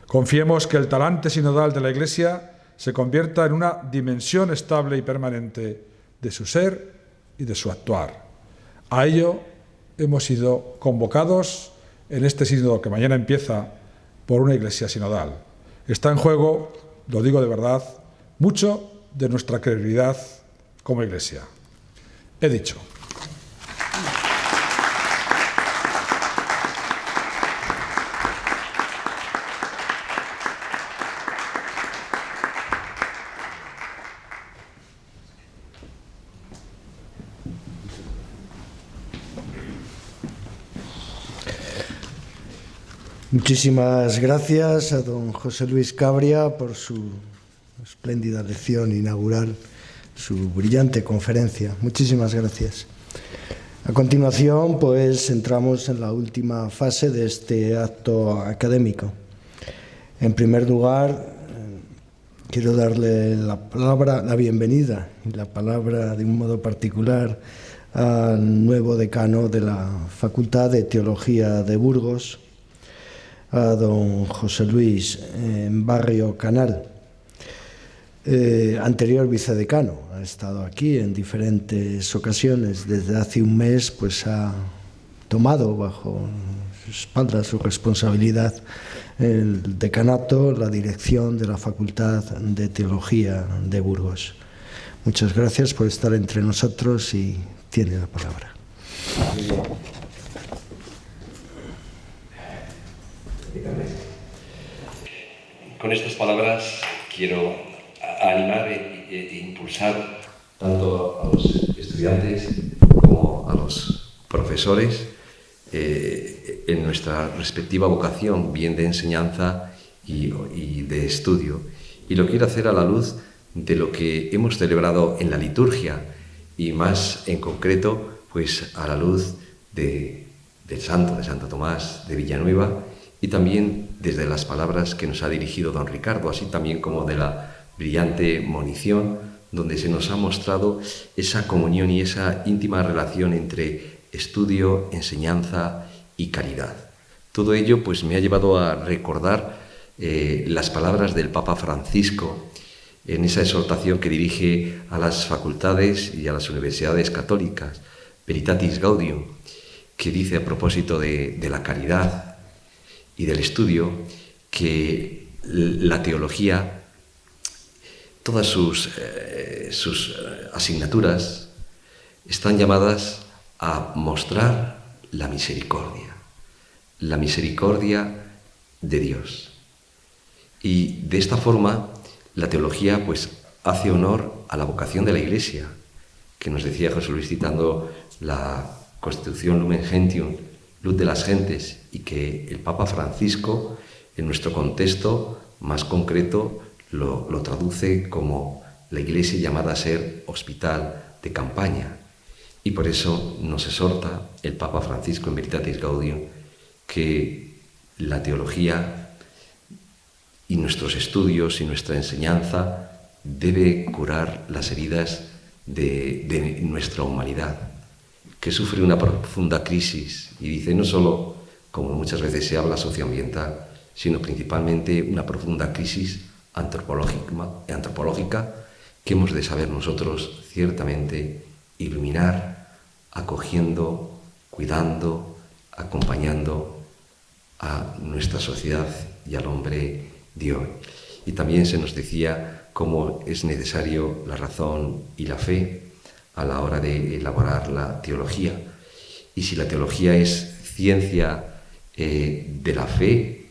Confiemos que el talante sinodal de la Iglesia se convierta en una dimensión estable y permanente de su ser y de su actuar. A ello hemos sido convocados en este sínodo que mañana empieza por una Iglesia sinodal. Está en juego, lo digo de verdad, mucho de nuestra credibilidad como Iglesia. He dicho. Muchísimas gracias a don José Luis Cabria por su espléndida lección inaugural, su brillante conferencia. Muchísimas gracias. A continuación, pues, entramos en la última fase de este acto académico. En primer lugar, quiero darle la bienvenida y la palabra de un modo particular al nuevo decano de la Facultad de Teología de Burgos, a don José Luis Barrio Canal, anterior vicedecano. Ha estado aquí en diferentes ocasiones. Desde hace un mes pues ha tomado bajo su espalda su responsabilidad el decanato, la dirección de la Facultad de Teología de Burgos. Muchas gracias por estar entre nosotros y tiene la palabra. Con estas palabras quiero animar e impulsar tanto a los estudiantes como a los profesores en nuestra respectiva vocación, bien de enseñanza y de estudio. Y lo quiero hacer a la luz de lo que hemos celebrado en la liturgia y más en concreto pues a la luz de Santo Tomás de Villanueva, y también desde las palabras que nos ha dirigido don Ricardo, así también como de la brillante monición, donde se nos ha mostrado esa comunión y esa íntima relación entre estudio, enseñanza y caridad. Todo ello pues me ha llevado a recordar las palabras del Papa Francisco en esa exhortación que dirige a las facultades y a las universidades católicas, Veritatis Gaudium, que dice a propósito de la caridad y del estudio, que la teología, todas sus asignaturas, están llamadas a mostrar la misericordia de Dios. Y de esta forma, la teología pues hace honor a la vocación de la Iglesia, que nos decía José Luis citando la Constitución Lumen Gentium, luz de las gentes, y que el Papa Francisco, en nuestro contexto más concreto, lo traduce como la Iglesia llamada a ser hospital de campaña. Y por eso nos exhorta el Papa Francisco en Veritatis Gaudium que la teología y nuestros estudios y nuestra enseñanza debe curar las heridas de nuestra humanidad, que sufre una profunda crisis, y dice no solo, como muchas veces se habla, socioambiental, sino principalmente una profunda crisis antropológica que hemos de saber nosotros ciertamente iluminar, acogiendo, cuidando, acompañando a nuestra sociedad y al hombre de hoy. Y también se nos decía cómo es necesario la razón y la fe a la hora de elaborar la teología. Y si la teología es ciencia de la fe,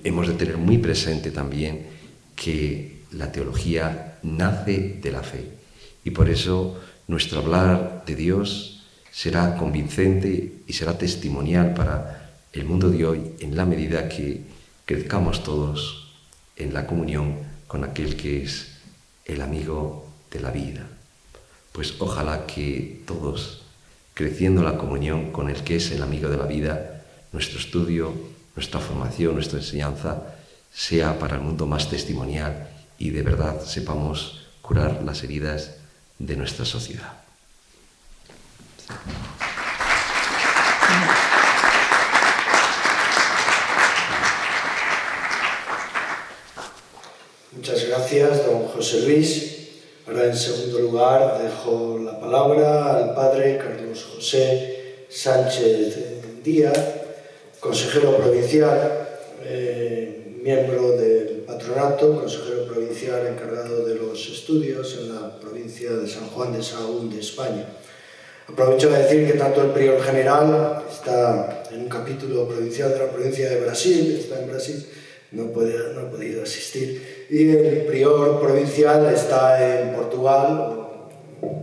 hemos de tener muy presente también que la teología nace de la fe. Y por eso nuestro hablar de Dios será convincente y será testimonial para el mundo de hoy en la medida que crezcamos todos en la comunión con aquel que es el amigo de la vida. Pues ojalá que todos, creciendo en la comunión con el que es el amigo de la vida, nuestro estudio, nuestra formación, nuestra enseñanza, sea para el mundo más testimonial y de verdad sepamos curar las heridas de nuestra sociedad. Muchas gracias, don José Luis. Ahora, en segundo lugar, dejo la palabra al padre Carlos José Sánchez Díaz, consejero provincial, miembro del patronato, consejero provincial encargado de los estudios en la provincia de San Juan de Sahagún de España. Aprovecho de decir que tanto el prior general está en un capítulo provincial de la provincia de Brasil, está en Brasil, no ha podido asistir, y el prior provincial está en Portugal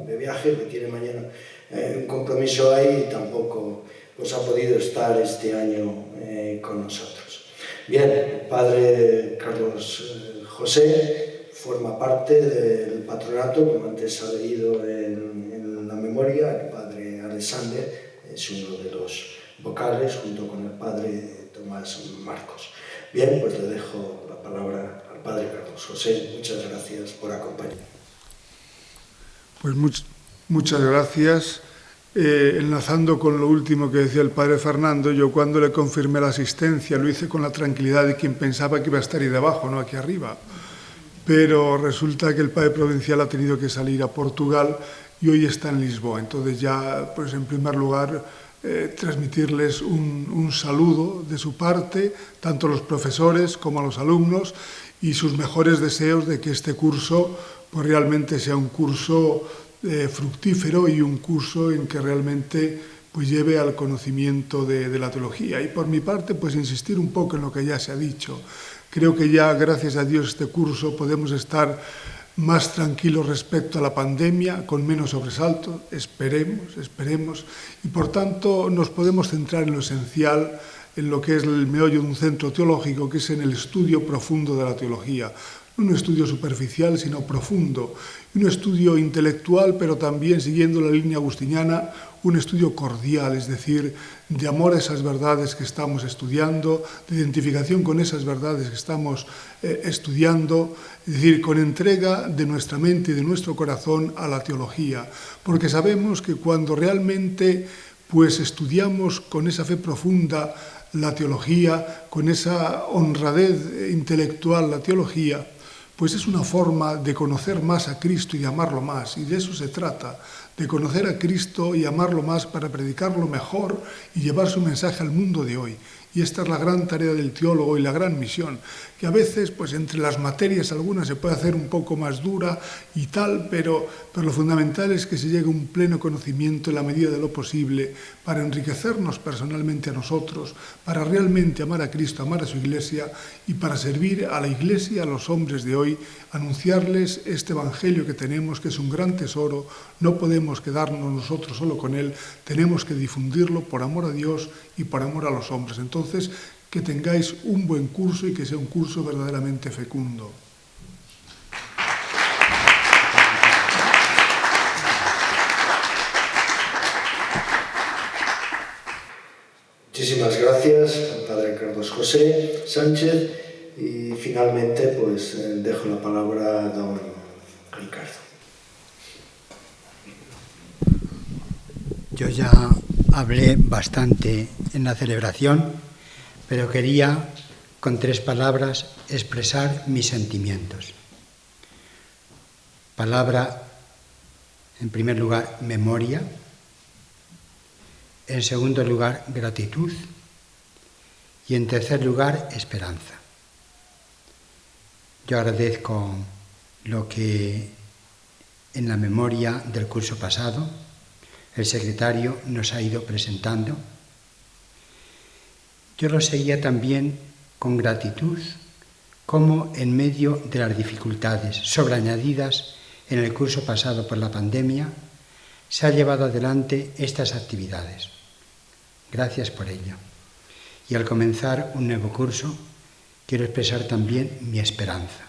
de viaje, que tiene mañana un compromiso ahí y tampoco ha podido estar este año con nosotros. Bien, el padre Carlos José forma parte del patronato, como antes ha leído en la memoria. El padre Alexander es uno de los vocales, junto con el padre Tomás Marcos. Bien, pues le dejo la palabra al padre Carlos José. Muchas gracias por acompañarnos. Pues muchas gracias. Enlazando con lo último que decía el padre Fernando, yo cuando le confirmé la asistencia lo hice con la tranquilidad de quien pensaba que iba a estar ahí debajo, no aquí arriba. Pero resulta que el padre provincial ha tenido que salir a Portugal y hoy está en Lisboa. Entonces ya, pues en primer lugar, transmitirles un saludo de su parte, tanto a los profesores como a los alumnos, y sus mejores deseos de que este curso pues realmente sea un curso fructífero y un curso en que realmente pues lleve al conocimiento de la teología. Y por mi parte, pues insistir un poco en lo que ya se ha dicho. Creo que ya, gracias a Dios, este curso podemos estar más tranquilos respecto a la pandemia, con menos sobresaltos, esperemos, y por tanto nos podemos centrar en lo esencial, en lo que es el meollo de un centro teológico, que es en el estudio profundo de la teología. No un estudio superficial, sino profundo, un estudio intelectual, pero también, siguiendo la línea agustiniana, un estudio cordial, es decir, de amor a esas verdades que estamos estudiando, de identificación con esas verdades que estamos estudiando, es decir, con entrega de nuestra mente y de nuestro corazón a la teología, porque sabemos que cuando realmente pues estudiamos con esa fe profunda la teología, con esa honradez intelectual la teología, pues es una forma de conocer más a Cristo y amarlo más, y de eso se trata, de conocer a Cristo y amarlo más para predicarlo mejor y llevar su mensaje al mundo de hoy. Y esta es la gran tarea del teólogo y la gran misión, que a veces, pues entre las materias algunas se puede hacer un poco más dura y tal, pero lo fundamental es que se llegue a un pleno conocimiento en la medida de lo posible para enriquecernos personalmente a nosotros, para realmente amar a Cristo, amar a su Iglesia y para servir a la Iglesia, a los hombres de hoy, anunciarles este Evangelio que tenemos, que es un gran tesoro. No podemos quedarnos nosotros solo con él, tenemos que difundirlo por amor a Dios y por amor a los hombres. Entonces, que tengáis un buen curso y que sea un curso verdaderamente fecundo. Muchísimas gracias al padre Carlos José Sánchez y finalmente pues dejo la palabra a don Ricardo. Yo ya hablé bastante en la celebración, pero quería con 3 palabras expresar mis sentimientos. Palabra, en primer lugar, memoria. En segundo lugar, gratitud. Y en tercer lugar, esperanza. Yo agradezco lo que en la memoria del curso pasado el secretario nos ha ido presentando. Yo lo seguía también con gratitud, como en medio de las dificultades sobreañadidas en el curso pasado por la pandemia, se ha llevado adelante estas actividades. Gracias por ello. Y al comenzar un nuevo curso, quiero expresar también mi esperanza.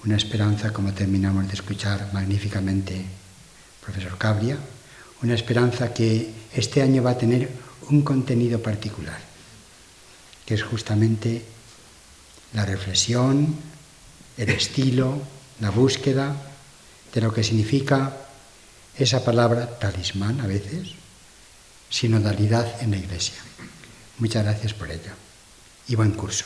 Una esperanza, como terminamos de escuchar magníficamente profesor Cabria, una esperanza que este año va a tener un contenido particular, que es justamente la reflexión, el estilo, la búsqueda de lo que significa esa palabra talismán a veces, sinodalidad en la Iglesia. Muchas gracias por ello y buen curso.